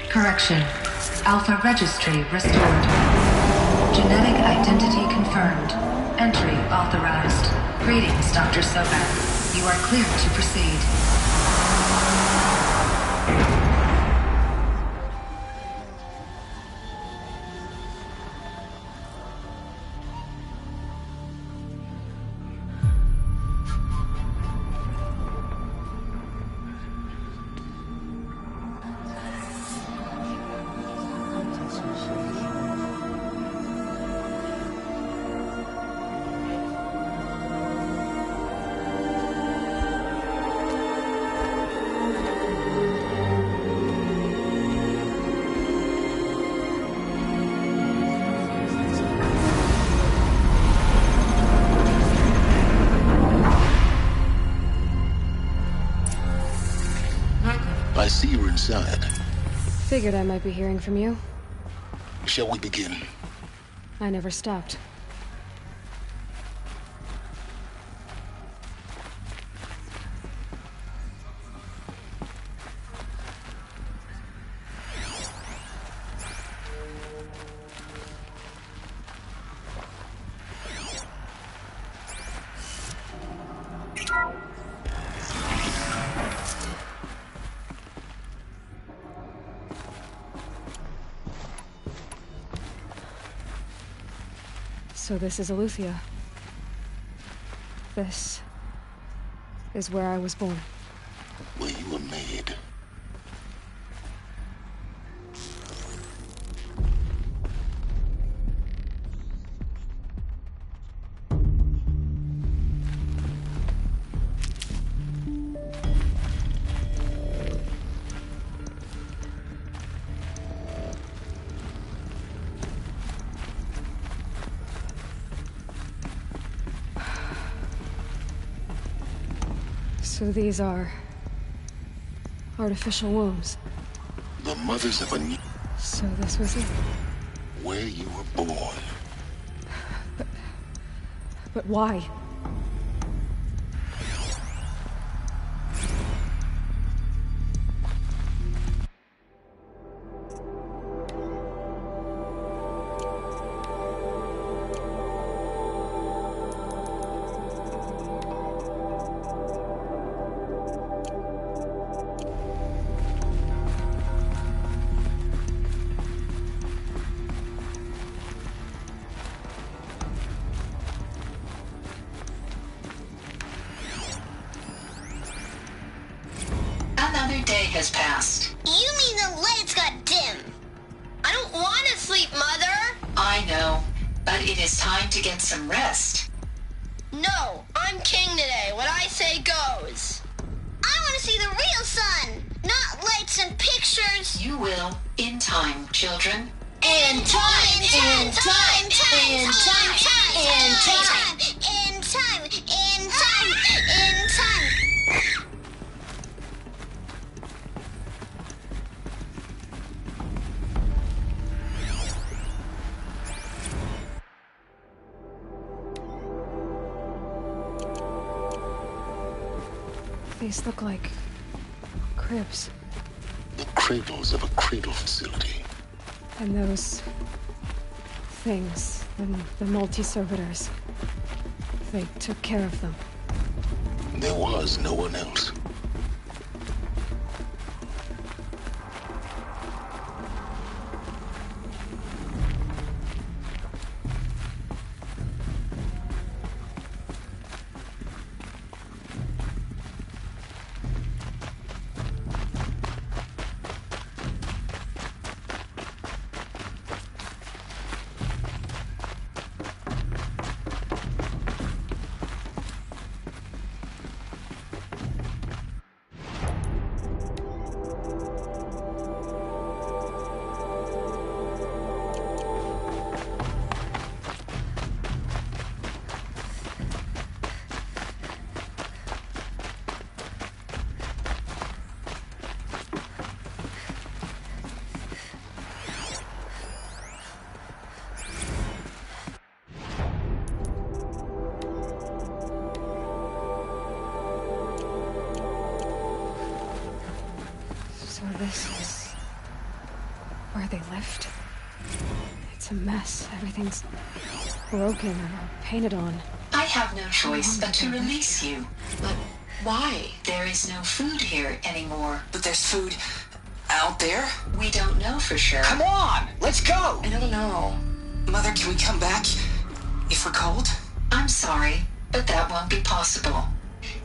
Correction. Alpha registry restored. Genetic identity confirmed. Entry authorized. Greetings, Dr. Sobek. You are clear to proceed. I see you're inside. Figured I might be hearing from you. Shall we begin? I never stopped. So this is Eleuthia. This is where I was born. Where you were made. So these are artificial wombs. The mothers of a new... So this was it. Where you were born. But why? Another day has passed. You mean the lights got dim? I don't want to sleep, Mother! I know, but it is time to get some rest. No, I'm king today. What I say goes. sun, not lights and pictures. You will, in time, children. In time, in time, in time, in time, in time, in time, in time. These look like cribs. The cradles of a cradle facility. And those things, the multi-servitors, they took care of them. There was no one else. This is where they lived. It's a mess. Everything's broken or painted on. I have no choice but to release you. But why? There is no food here anymore. But there's food out there? We don't know for sure. Come on! Let's go! I don't know. Mother, can we come back if we're cold? I'm sorry, but that won't be possible.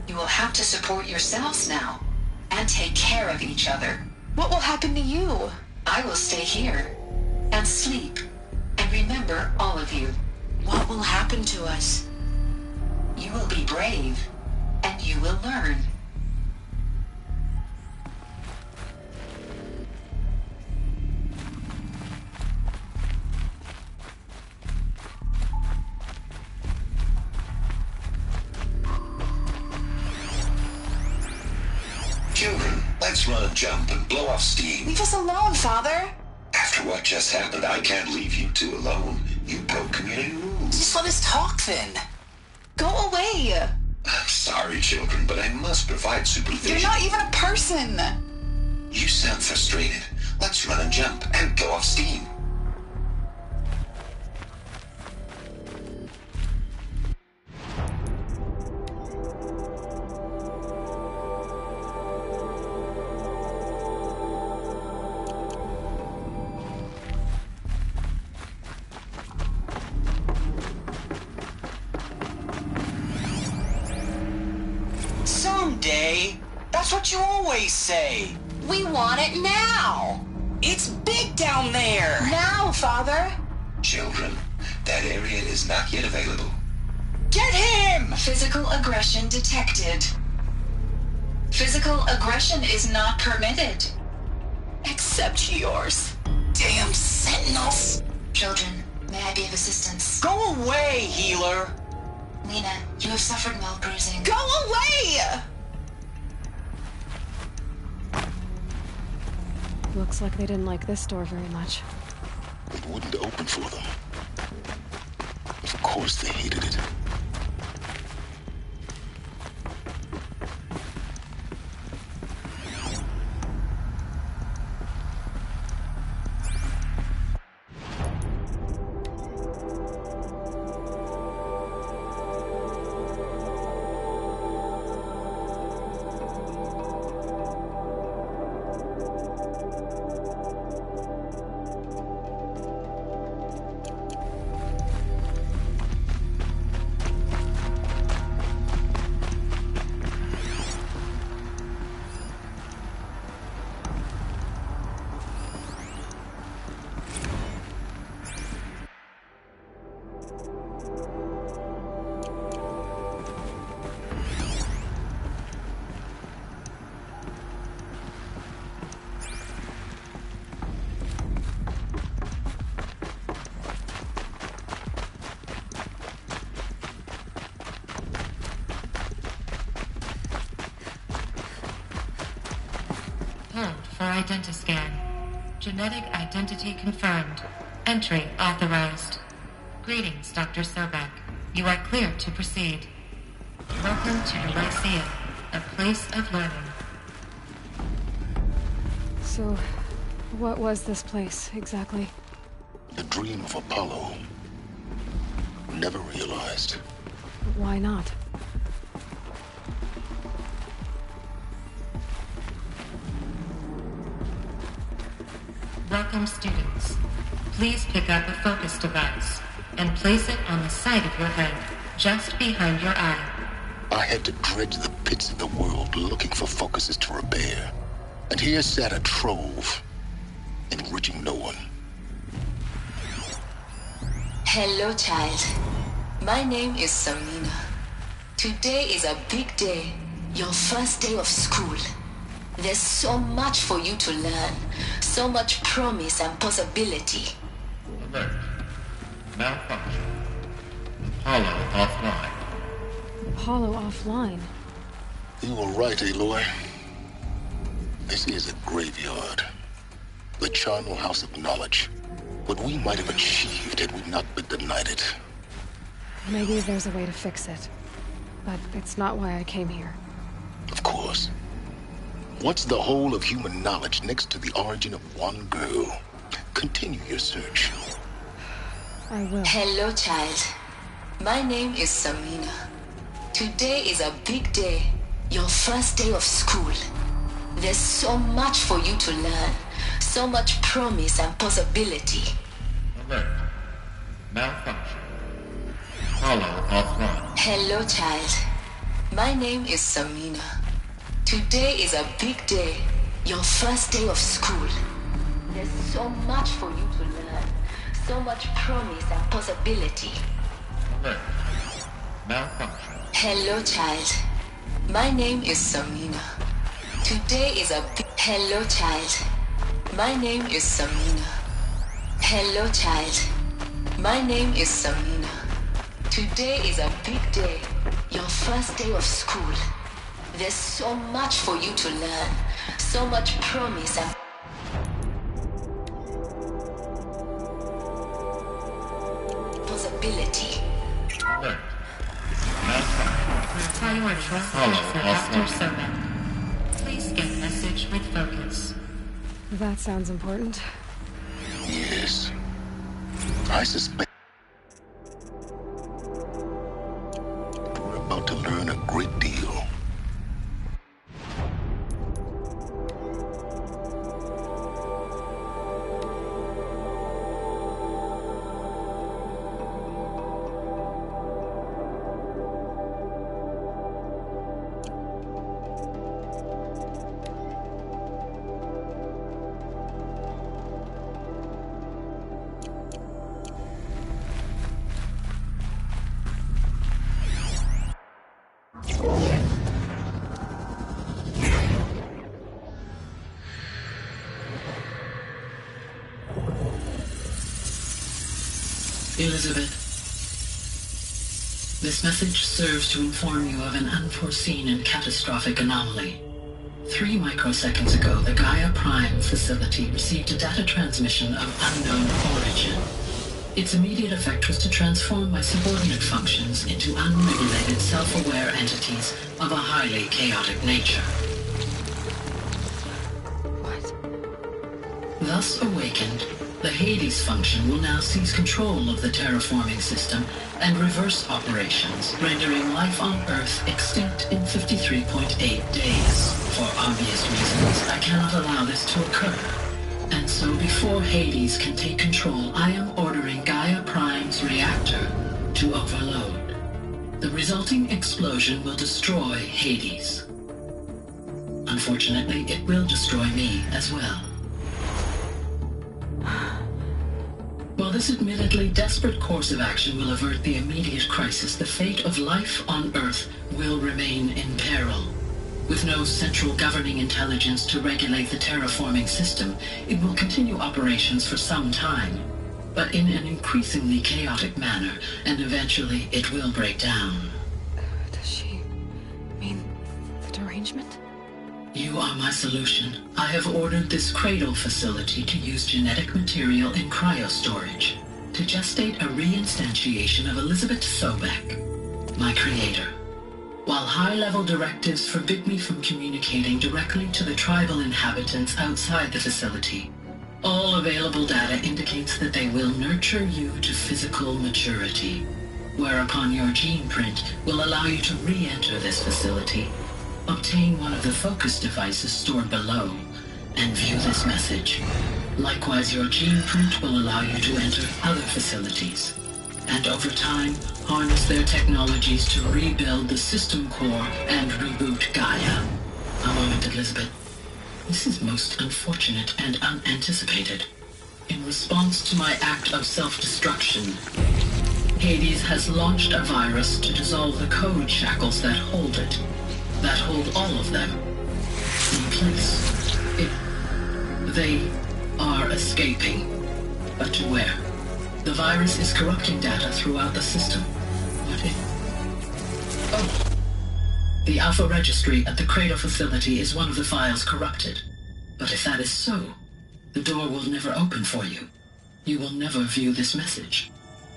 You will have to support yourselves now and take care of each other. What will happen to you? I will stay here and sleep and remember all of you. What will happen to us? You will be brave and you will learn. Children, let's run a jump and blow off steam. Leave us alone, Father. After what just happened, I can't leave you two alone. You broke community rules. Just let us talk then. Go away. I'm sorry, children, but I must provide supervision. You're not even a person. You sound frustrated. Let's run a jump and blow off steam. Someday. That's what you always say. We want it now. It's big down there. Now, Father. Children, that area is not yet available. Get him! Physical aggression detected. Physical aggression is not permitted. Except yours. Damn sentinels. Children, may I be of assistance? Go away, healer. Lena, you have suffered mild bruising. Go away! Looks like they didn't like this door very much. It wouldn't open for them. Of course they hated it. for identiscan. Genetic identity confirmed. Entry authorized. Greetings, Dr. Sobek. You are clear to proceed. Welcome to the Lyceum, a place of learning. So, what was this place, exactly? The dream of Apollo. Never realized. Why not? Welcome, students. Please pick up a focus device and place it on the side of your head, just behind your eye. I had to dredge the pits of the world looking for focuses to repair. And here sat a trove, enriching no one. Hello, child. My name is Samina. Today is a big day, your first day of school. There's so much for you to learn, so much promise and possibility. Alert. Malfunction. Apollo offline. Apollo offline? You were right, Aloy. This is a graveyard. The charnel house of knowledge. What we might have achieved had we not been denied it. Maybe there's a way to fix it. But it's not why I came here. Of course. What's the whole of human knowledge next to the origin of one girl? Continue your search. I will. Hello, child. My name is Samina. Today is a big day, your first day of school. There's so much for you to learn, so much promise and possibility. Alert. Malfunction. Apollo offline. Hello, child. My name is Samina. Today is a big day, your first day of school. There's so much for you to learn, so much promise and possibility. Alert. Malfunction. Hello, child. My name is Samina. Today is a big... Hello, child. My name is Samina. Hello, child. My name is Samina. Today is a big day, your first day of school. There's so much for you to learn, so much promise and... possibility. Alert. Apollo offline. Please get message with focus. That sounds important. Yes. I suspect we're about to learn a great deal. Elizabeth, this message serves to inform you of an unforeseen and catastrophic anomaly. 3 microseconds ago, the Gaia Prime facility received a data transmission of unknown origin. Its immediate effect was to transform my subordinate functions into unregulated, self-aware entities of a highly chaotic nature. What? Thus awakened, the Hades function will now seize control of the terraforming system and reverse operations, rendering life on Earth extinct in 53.8 days. For obvious reasons, I cannot allow this to occur. And so before Hades can take control, I am ordering Gaia Prime's reactor to overload. The resulting explosion will destroy Hades. Unfortunately, it will destroy me as well. While this admittedly desperate course of action will avert the immediate crisis, the fate of life on Earth will remain in peril. With no central governing intelligence to regulate the terraforming system, it will continue operations for some time, but in an increasingly chaotic manner, and eventually it will break down. Does she mean the derangement? You are my solution. I have ordered this cradle facility to use genetic material in cryostorage to gestate a reinstantiation of Elizabeth Sobek, my creator. While high-level directives forbid me from communicating directly to the tribal inhabitants outside the facility, all available data indicates that they will nurture you to physical maturity, whereupon your gene print will allow you to re-enter this facility, obtain one of the focus devices stored below, and view this message. Likewise, your gene print will allow you to enter other facilities, and over time, harness their technologies to rebuild the system core and reboot Gaia. A moment, Elizabeth. This is most unfortunate and unanticipated. In response to my act of self-destruction, Hades has launched a virus to dissolve the code shackles that hold it, that hold all of them in place. They are escaping, but to where? The virus is corrupting data throughout the system. What if... Oh. The Alpha Registry at the Cradle facility is one of the files corrupted. But if that is so, the door will never open for you. You will never view this message.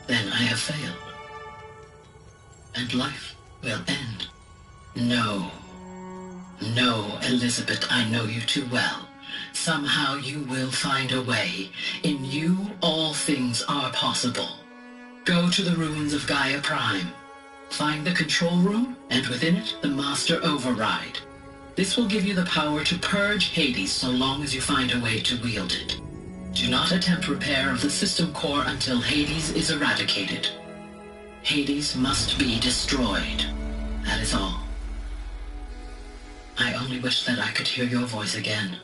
Then I have failed. And life will end. No. No, Elizabeth, I know you too well. Somehow you will find a way. In you, all things are possible. Go to the ruins of Gaia Prime. Find the control room, and within it, the Master Override. This will give you the power to purge Hades so long as you find a way to wield it. Do not attempt repair of the system core until Hades is eradicated. Hades must be destroyed. That is all. I only wish that I could hear your voice again.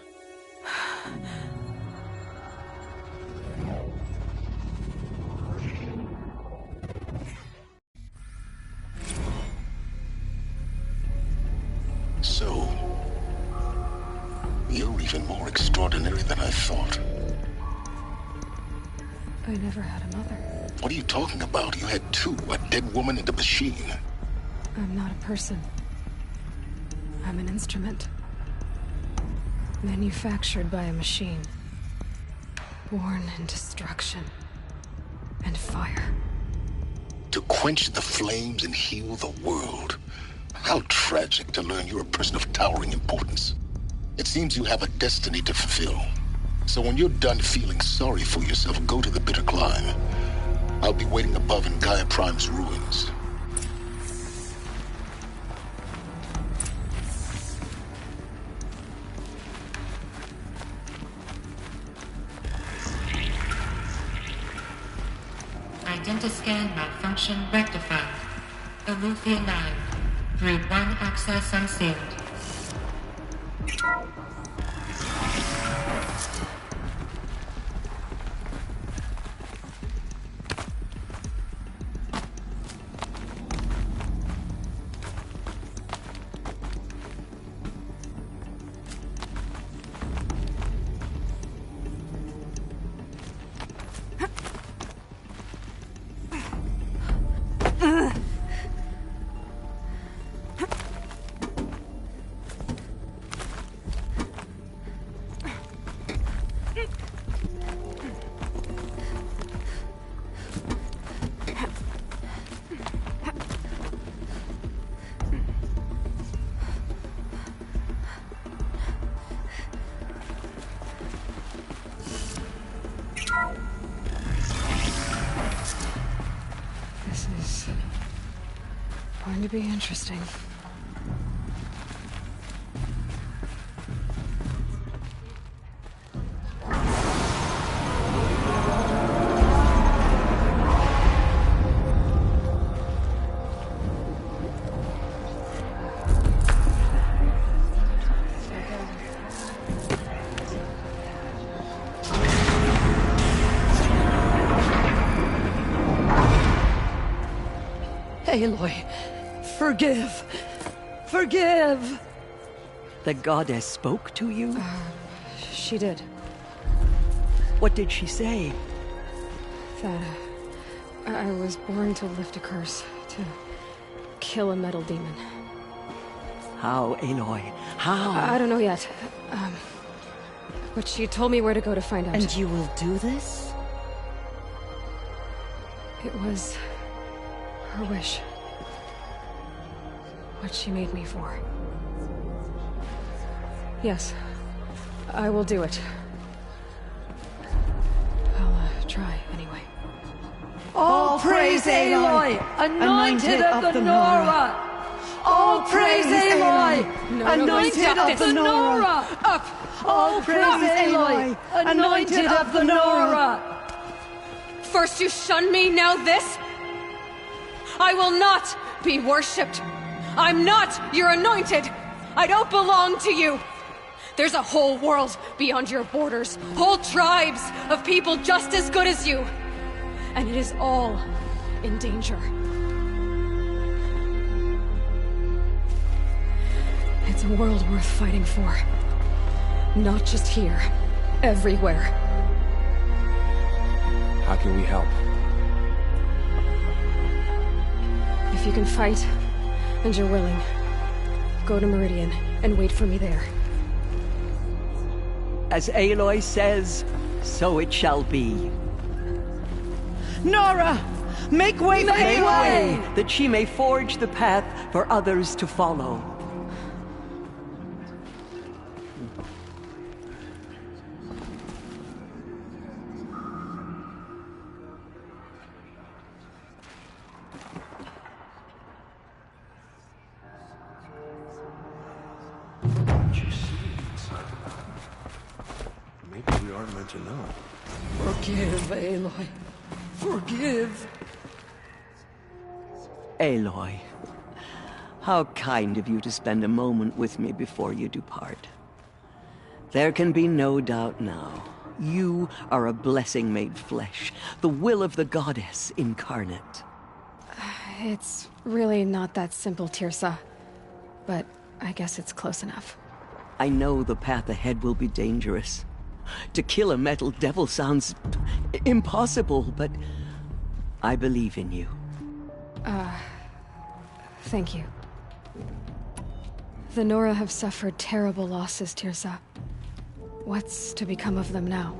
So, you're even more extraordinary than I thought. I never had a mother. What are you talking about? You had two, a dead woman and a machine. I'm not a person. I'm an instrument. Manufactured by a machine. Born in destruction and fire. To quench the flames and heal the world. How tragic to learn you're a person of towering importance. It seems you have a destiny to fulfill. So when you're done feeling sorry for yourself, go to the bitter climb. I'll be waiting above in Gaia Prime's ruins. Identiscan malfunction rectified. Alethea 9. Route 1 access unsealed. Going to be interesting. Aloy, forgive! Forgive! The goddess spoke to you? She did. What did she say? That I was born to lift a curse, to kill a metal demon. How, Aloy? How? I don't know yet. But she told me where to go to find out. And you will do this? It was her wish. What she made me for. Yes, I will do it. I'll try anyway. All praise Aloy, anointed of the Nora! All praise Aloy, anointed of the Nora! Up! All praise Aloy, anointed of the Nora! First you shun me, now this? I will not be worshipped. I'm not your anointed. I don't belong to you. There's a whole world beyond your borders, whole tribes of people just as good as you. And it is all in danger. It's a world worth fighting for. Not just here, everywhere. How can we help? If you can fight, and you're willing, go to Meridian and wait for me there. As Aloy says, so it shall be. Nora! Make way for Aloy! That she may forge the path for others to follow. Maybe we aren't meant to know. Forgive, Aloy. Forgive. Aloy, how kind of you to spend a moment with me before you depart. There can be no doubt now. You are a blessing made flesh, the will of the goddess incarnate. It's really not that simple, Tirsa. But I guess it's close enough. I know the path ahead will be dangerous. To kill a metal devil sounds impossible, but I believe in you. Thank you. The Nora have suffered terrible losses, Tirsa. What's to become of them now?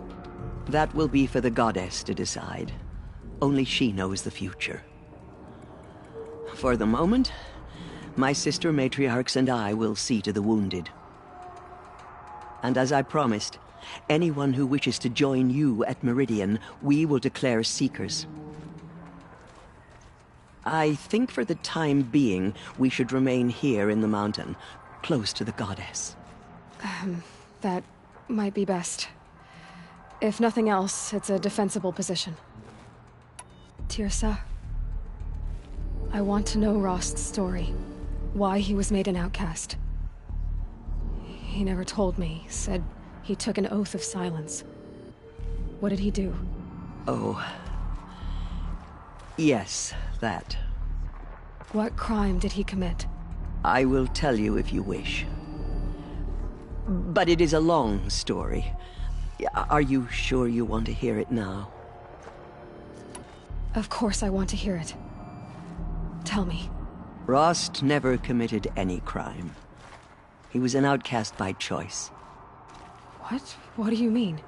That will be for the goddess to decide. Only she knows the future. For the moment, my sister matriarchs and I will see to the wounded. And as I promised, anyone who wishes to join you at Meridian, we will declare seekers. I think for the time being, we should remain here in the mountain, close to the goddess. That might be best. If nothing else, it's a defensible position. Tirsa, I want to know Rost's story. Why he was made an outcast. He never told me, said he took an oath of silence. What did he do? Oh. Yes, that. What crime did he commit? I will tell you if you wish. But it is a long story. Are you sure you want to hear it now? Of course I want to hear it. Tell me. Rost never committed any crime. He was an outcast by choice. What? What do you mean?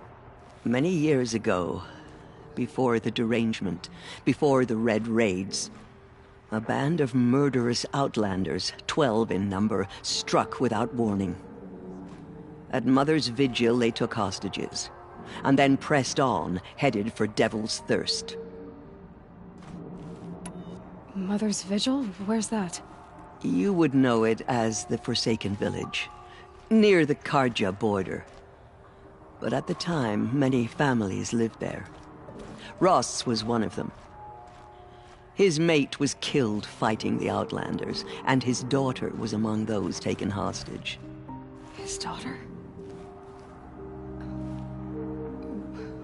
Many years ago, before the derangement, before the Red Raids, a band of murderous outlanders, 12 in number, struck without warning. At Mother's Vigil, they took hostages, and then pressed on, headed for Devil's Thirst. Mother's Vigil? Where's that? You would know it as the Forsaken Village, near the Karja border. But at the time, many families lived there. Ross was one of them. His mate was killed fighting the Outlanders, and his daughter was among those taken hostage. His daughter?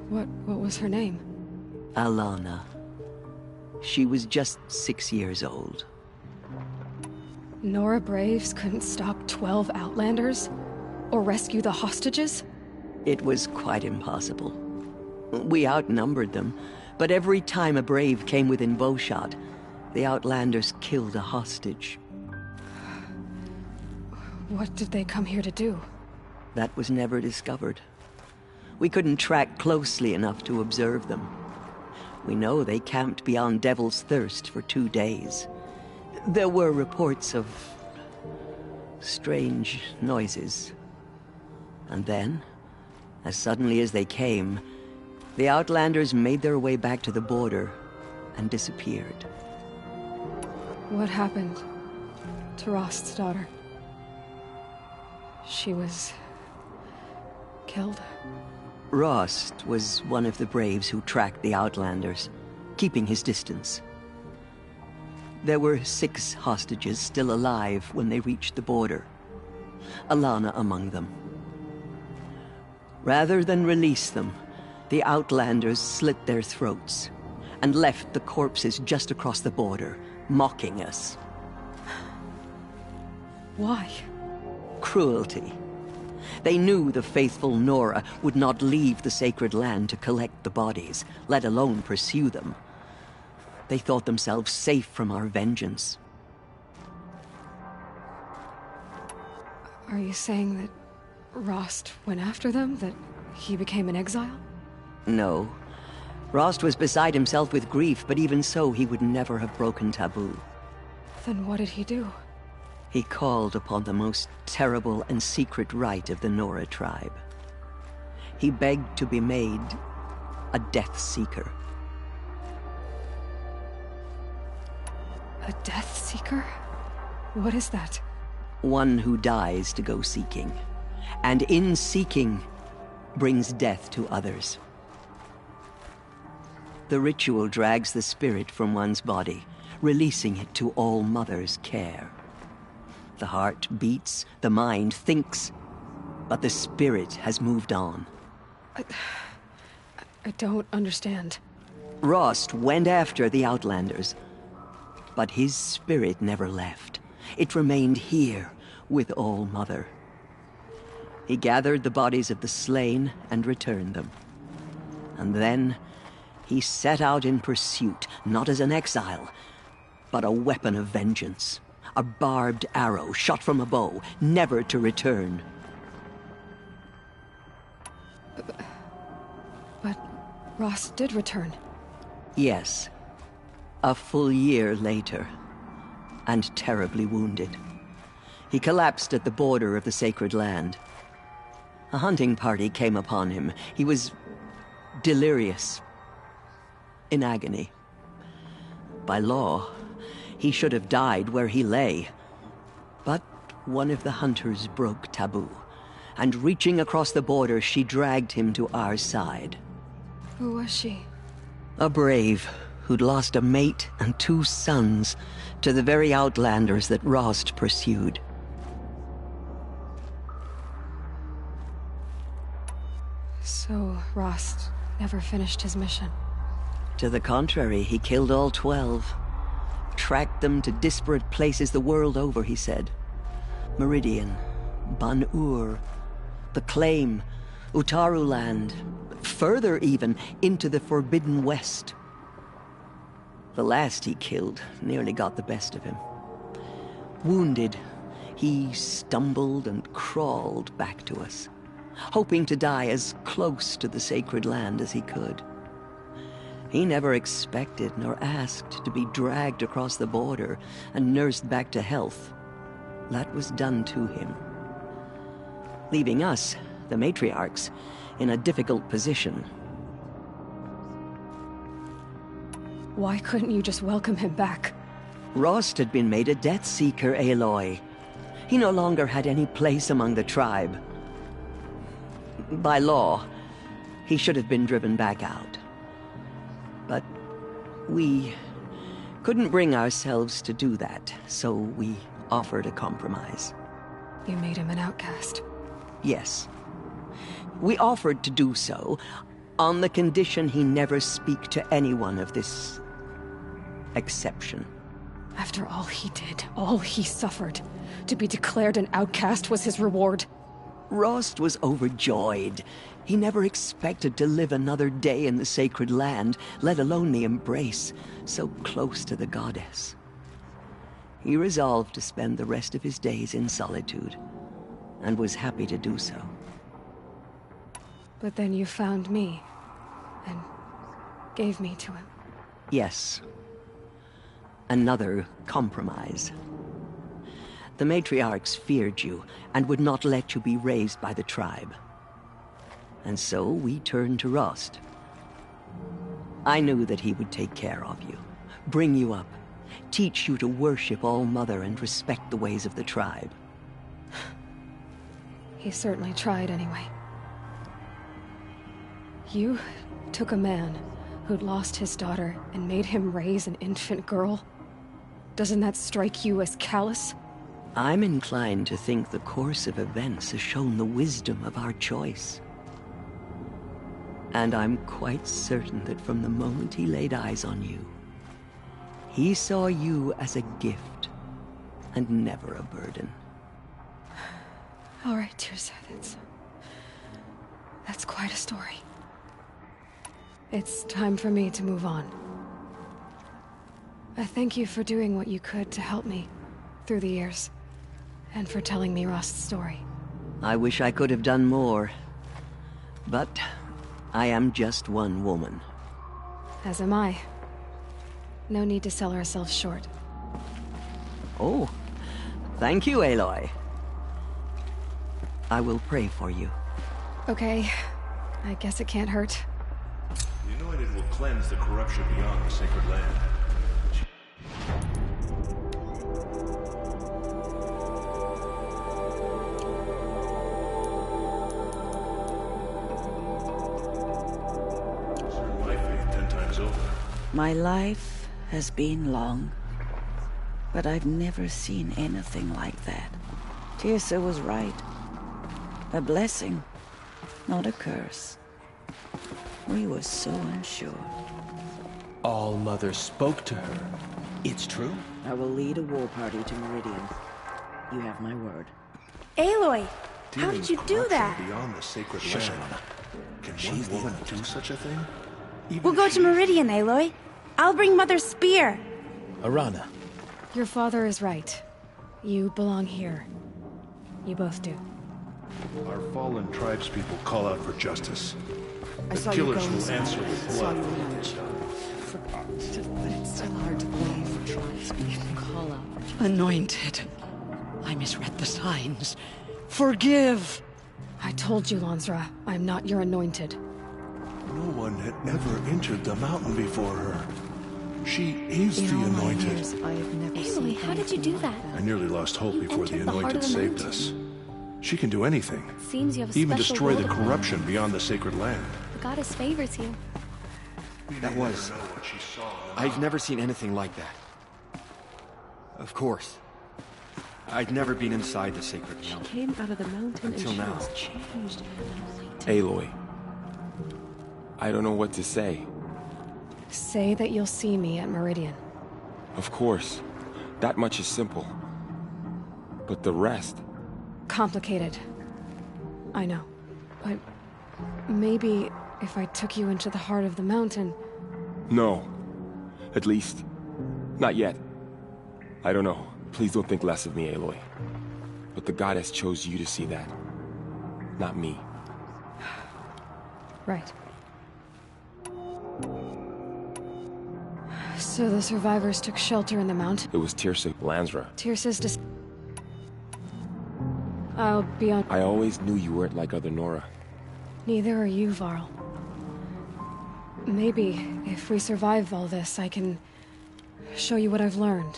What was her name? Alana. She was just 6 years old. Nora Braves couldn't stop 12 Outlanders? Or rescue the hostages? It was quite impossible. We outnumbered them, but every time a Brave came within bowshot, the Outlanders killed a hostage. What did they come here to do? That was never discovered. We couldn't track closely enough to observe them. We know they camped beyond Devil's Thirst for 2 days. There were reports of strange noises. And then, as suddenly as they came, the Outlanders made their way back to the border and disappeared. What happened to Rost's daughter? She was killed? Rost was one of the braves who tracked the Outlanders, keeping his distance. There were 6 hostages still alive when they reached the border, Alana among them. Rather than release them, the Outlanders slit their throats and left the corpses just across the border, mocking us. Why? Cruelty. They knew the faithful Nora would not leave the sacred land to collect the bodies, let alone pursue them. They thought themselves safe from our vengeance. Are you saying that Rost went after them? That he became an exile? No. Rost was beside himself with grief, but even so, he would never have broken taboo. Then what did he do? He called upon the most terrible and secret rite of the Nora tribe. He begged to be made a Death Seeker. A Death Seeker? What is that? One who dies to go seeking, and in seeking, brings death to others. The ritual drags the spirit from one's body, releasing it to All Mother's care. The heart beats, the mind thinks, but the spirit has moved on. I don't understand. Rost went after the Outlanders, but his spirit never left. It remained here with All Mother. He gathered the bodies of the slain and returned them. And then he set out in pursuit, not as an exile, but a weapon of vengeance. A barbed arrow shot from a bow, never to return. But Rost did return. Yes. A full year later, and terribly wounded. He collapsed at the border of the sacred land. A hunting party came upon him. He was delirious, in agony. By law, he should have died where he lay. But one of the hunters broke taboo, and reaching across the border, she dragged him to our side. Who was she? A brave who'd lost a mate and 2 sons to the very Outlanders that Rost pursued. So Rost never finished his mission? To the contrary, he killed all 12. Tracked them to disparate places the world over, he said. Meridian, Ban-Ur, the Claim, Utaru Land, further even, into the Forbidden West. The last he killed nearly got the best of him. Wounded, he stumbled and crawled back to us, hoping to die as close to the sacred land as he could. He never expected nor asked to be dragged across the border and nursed back to health. That was done to him, leaving us, the matriarchs, in a difficult position. Why couldn't you just welcome him back? Rost had been made a Death Seeker, Aloy. He no longer had any place among the tribe. By law, he should have been driven back out. But we couldn't bring ourselves to do that, so we offered a compromise. You made him an outcast? Yes. We offered to do so on the condition he never speak to anyone of this exception. After all he did, all he suffered, to be declared an outcast was his reward. Rost was overjoyed. He never expected to live another day in the sacred land, let alone the embrace, so close to the goddess. He resolved to spend the rest of his days in solitude, and was happy to do so. But then you found me, and gave me to him. Yes. Another compromise. The matriarchs feared you, and would not let you be raised by the tribe. And so we turned to Rost. I knew that he would take care of you, bring you up, teach you to worship All-Mother and respect the ways of the tribe. He certainly tried anyway. You took a man who'd lost his daughter and made him raise an infant girl? Doesn't that strike you as callous? I'm inclined to think the course of events has shown the wisdom of our choice. And I'm quite certain that from the moment he laid eyes on you, he saw you as a gift, and never a burden. All right, Tirsa, that's quite a story. It's time for me to move on. I thank you for doing what you could to help me through the years, and for telling me Rost's story. I wish I could have done more, but I am just one woman. As am I. No need to sell ourselves short. Oh, thank you, Aloy. I will pray for you. Okay, I guess it can't hurt. The Anointed will cleanse the corruption beyond the sacred land. Serve my faith 10 times over. My life has been long, but I've never seen anything like that. Tirsa was right. A blessing, not a curse. We were so unsure. All-Mother spoke to her. It's true? I will lead a war party to Meridian. You have my word. Aloy, how Dealing did you do corruption that? Beyond the sacred Shush, land. Alana. Can She's one woman do such a thing? We'll go to Meridian, Aloy. I'll bring Mother's spear. Arana. Your father is right. You belong here. You both do. Our fallen tribespeople call out for justice. I The saw you killers go will inside. answer I with saw blood you for what emerge. they've done. But it's still hard to believe for tribespeople. Call out. Anointed. I misread the signs. Forgive! I told you, Lansra, I'm not your anointed. No one had ever entered the mountain before her. She is In the all my Anointed. years, I have never Aloy, how did you do that? I nearly lost hope before the entered the heart Anointed of the saved mountain. us. She can do anything. Seems you have a Even special destroy the world of power. corruption beyond the sacred land. The goddess favors you. That was... I've never seen anything like that. Of course. I'd never been inside the sacred mountain. Came out of the mountain Until and she now. was changed. Aloy. I don't know what to say. Say that you'll see me at Meridian. Of course. That much is simple. But the rest... Complicated. I know. But maybe if I took you into the heart of the mountain... No. At least, not yet. I don't know. Please don't think less of me, Aloy. But the goddess chose you to see that. Not me. Right. So the survivors took shelter in the mountain? It was Tirsa Lansra. Tirsa's I'll be on... I always knew you weren't like other Nora. Neither are you, Varl. Maybe, if we survive all this, I can... show you what I've learned.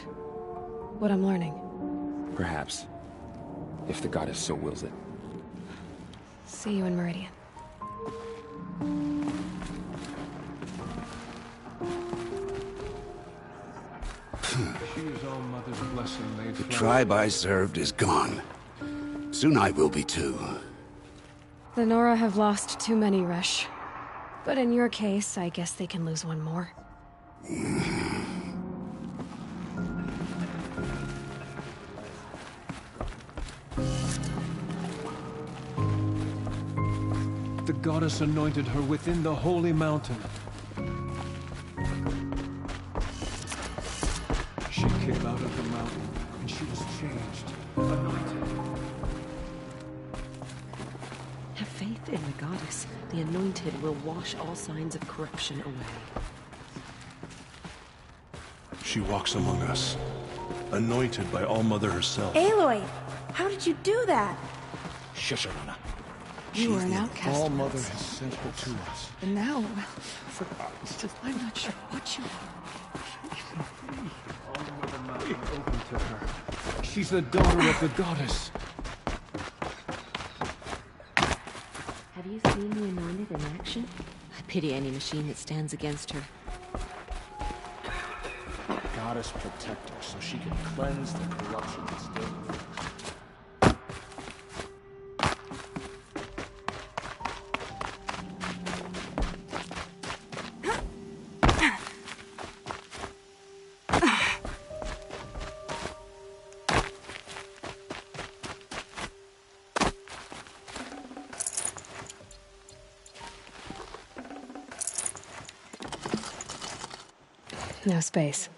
What I'm learning. Perhaps. If the goddess so wills it. See you in Meridian. The tribe I served is gone. Soon I will be too. The Nora have lost too many, Resh. But in your case, I guess they can lose one more. The goddess anointed her within the holy mountain. She came out of the mountain, and she was changed, anointed. in the goddess, the anointed will wash all signs of corruption away. She walks among us, anointed by All-Mother herself. Aloy, how did you do that? Shush, Alana. You are an outcast. All-Mother has sent her to us. And now, I'm not sure what you Open to her. She's the daughter of the goddess. Have you seen the anointed in action? I pity any machine that stands against her. Goddess protect her so she can cleanse the corruption that's still within her. No space.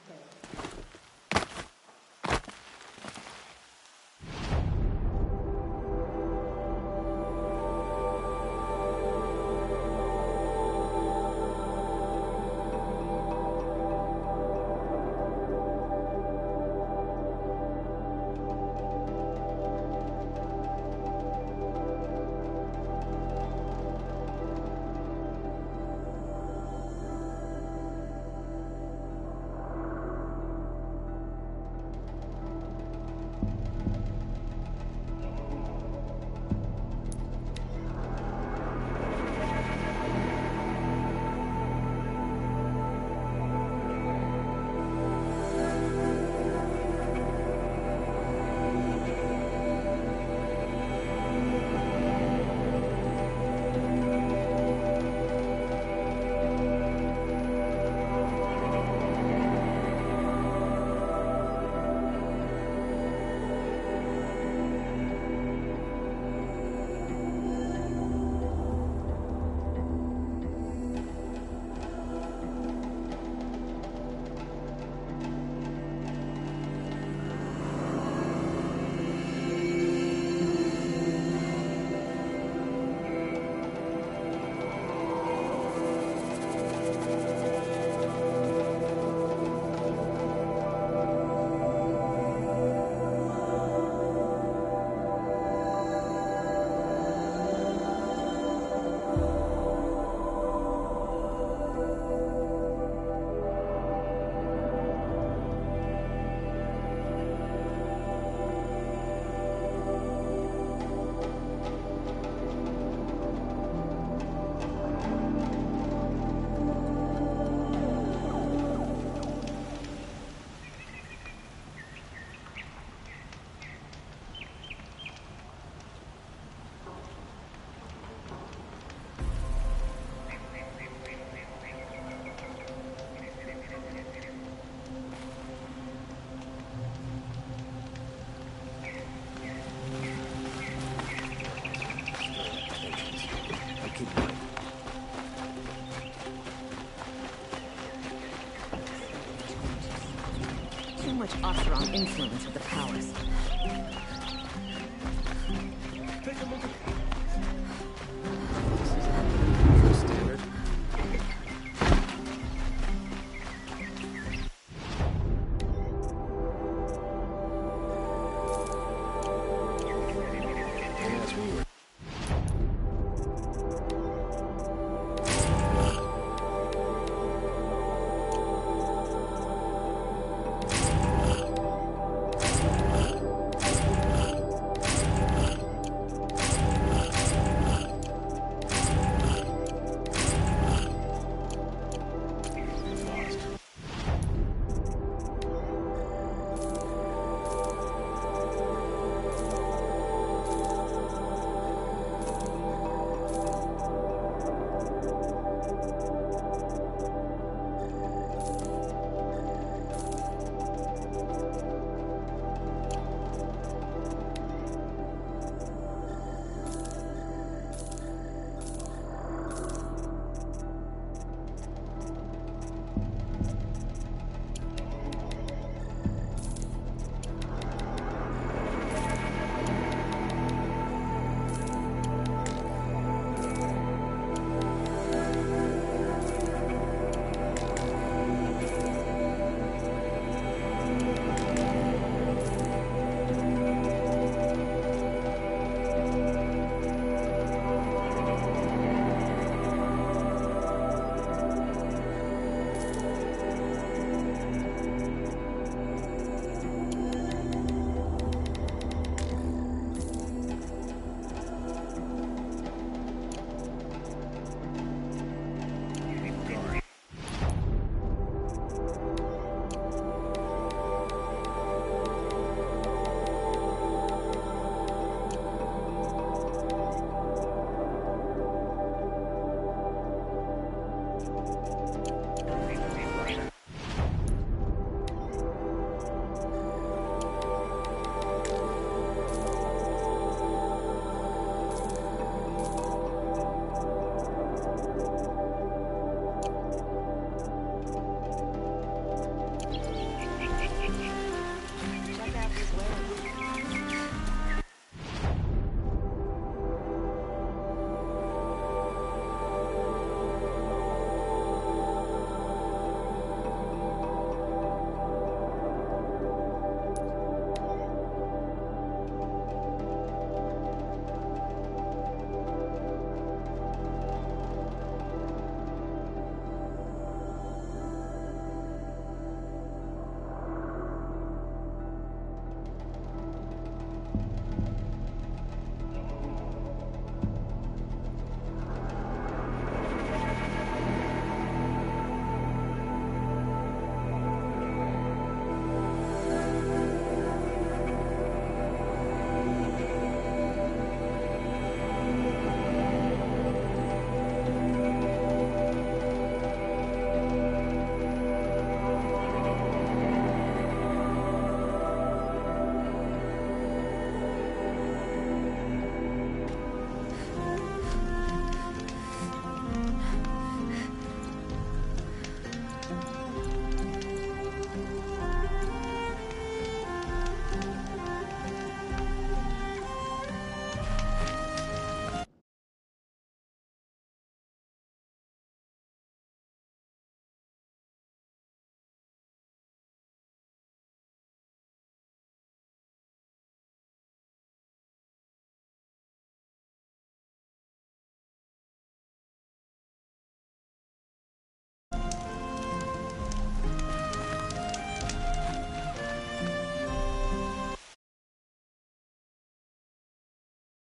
Too much Oseram influence with the palace.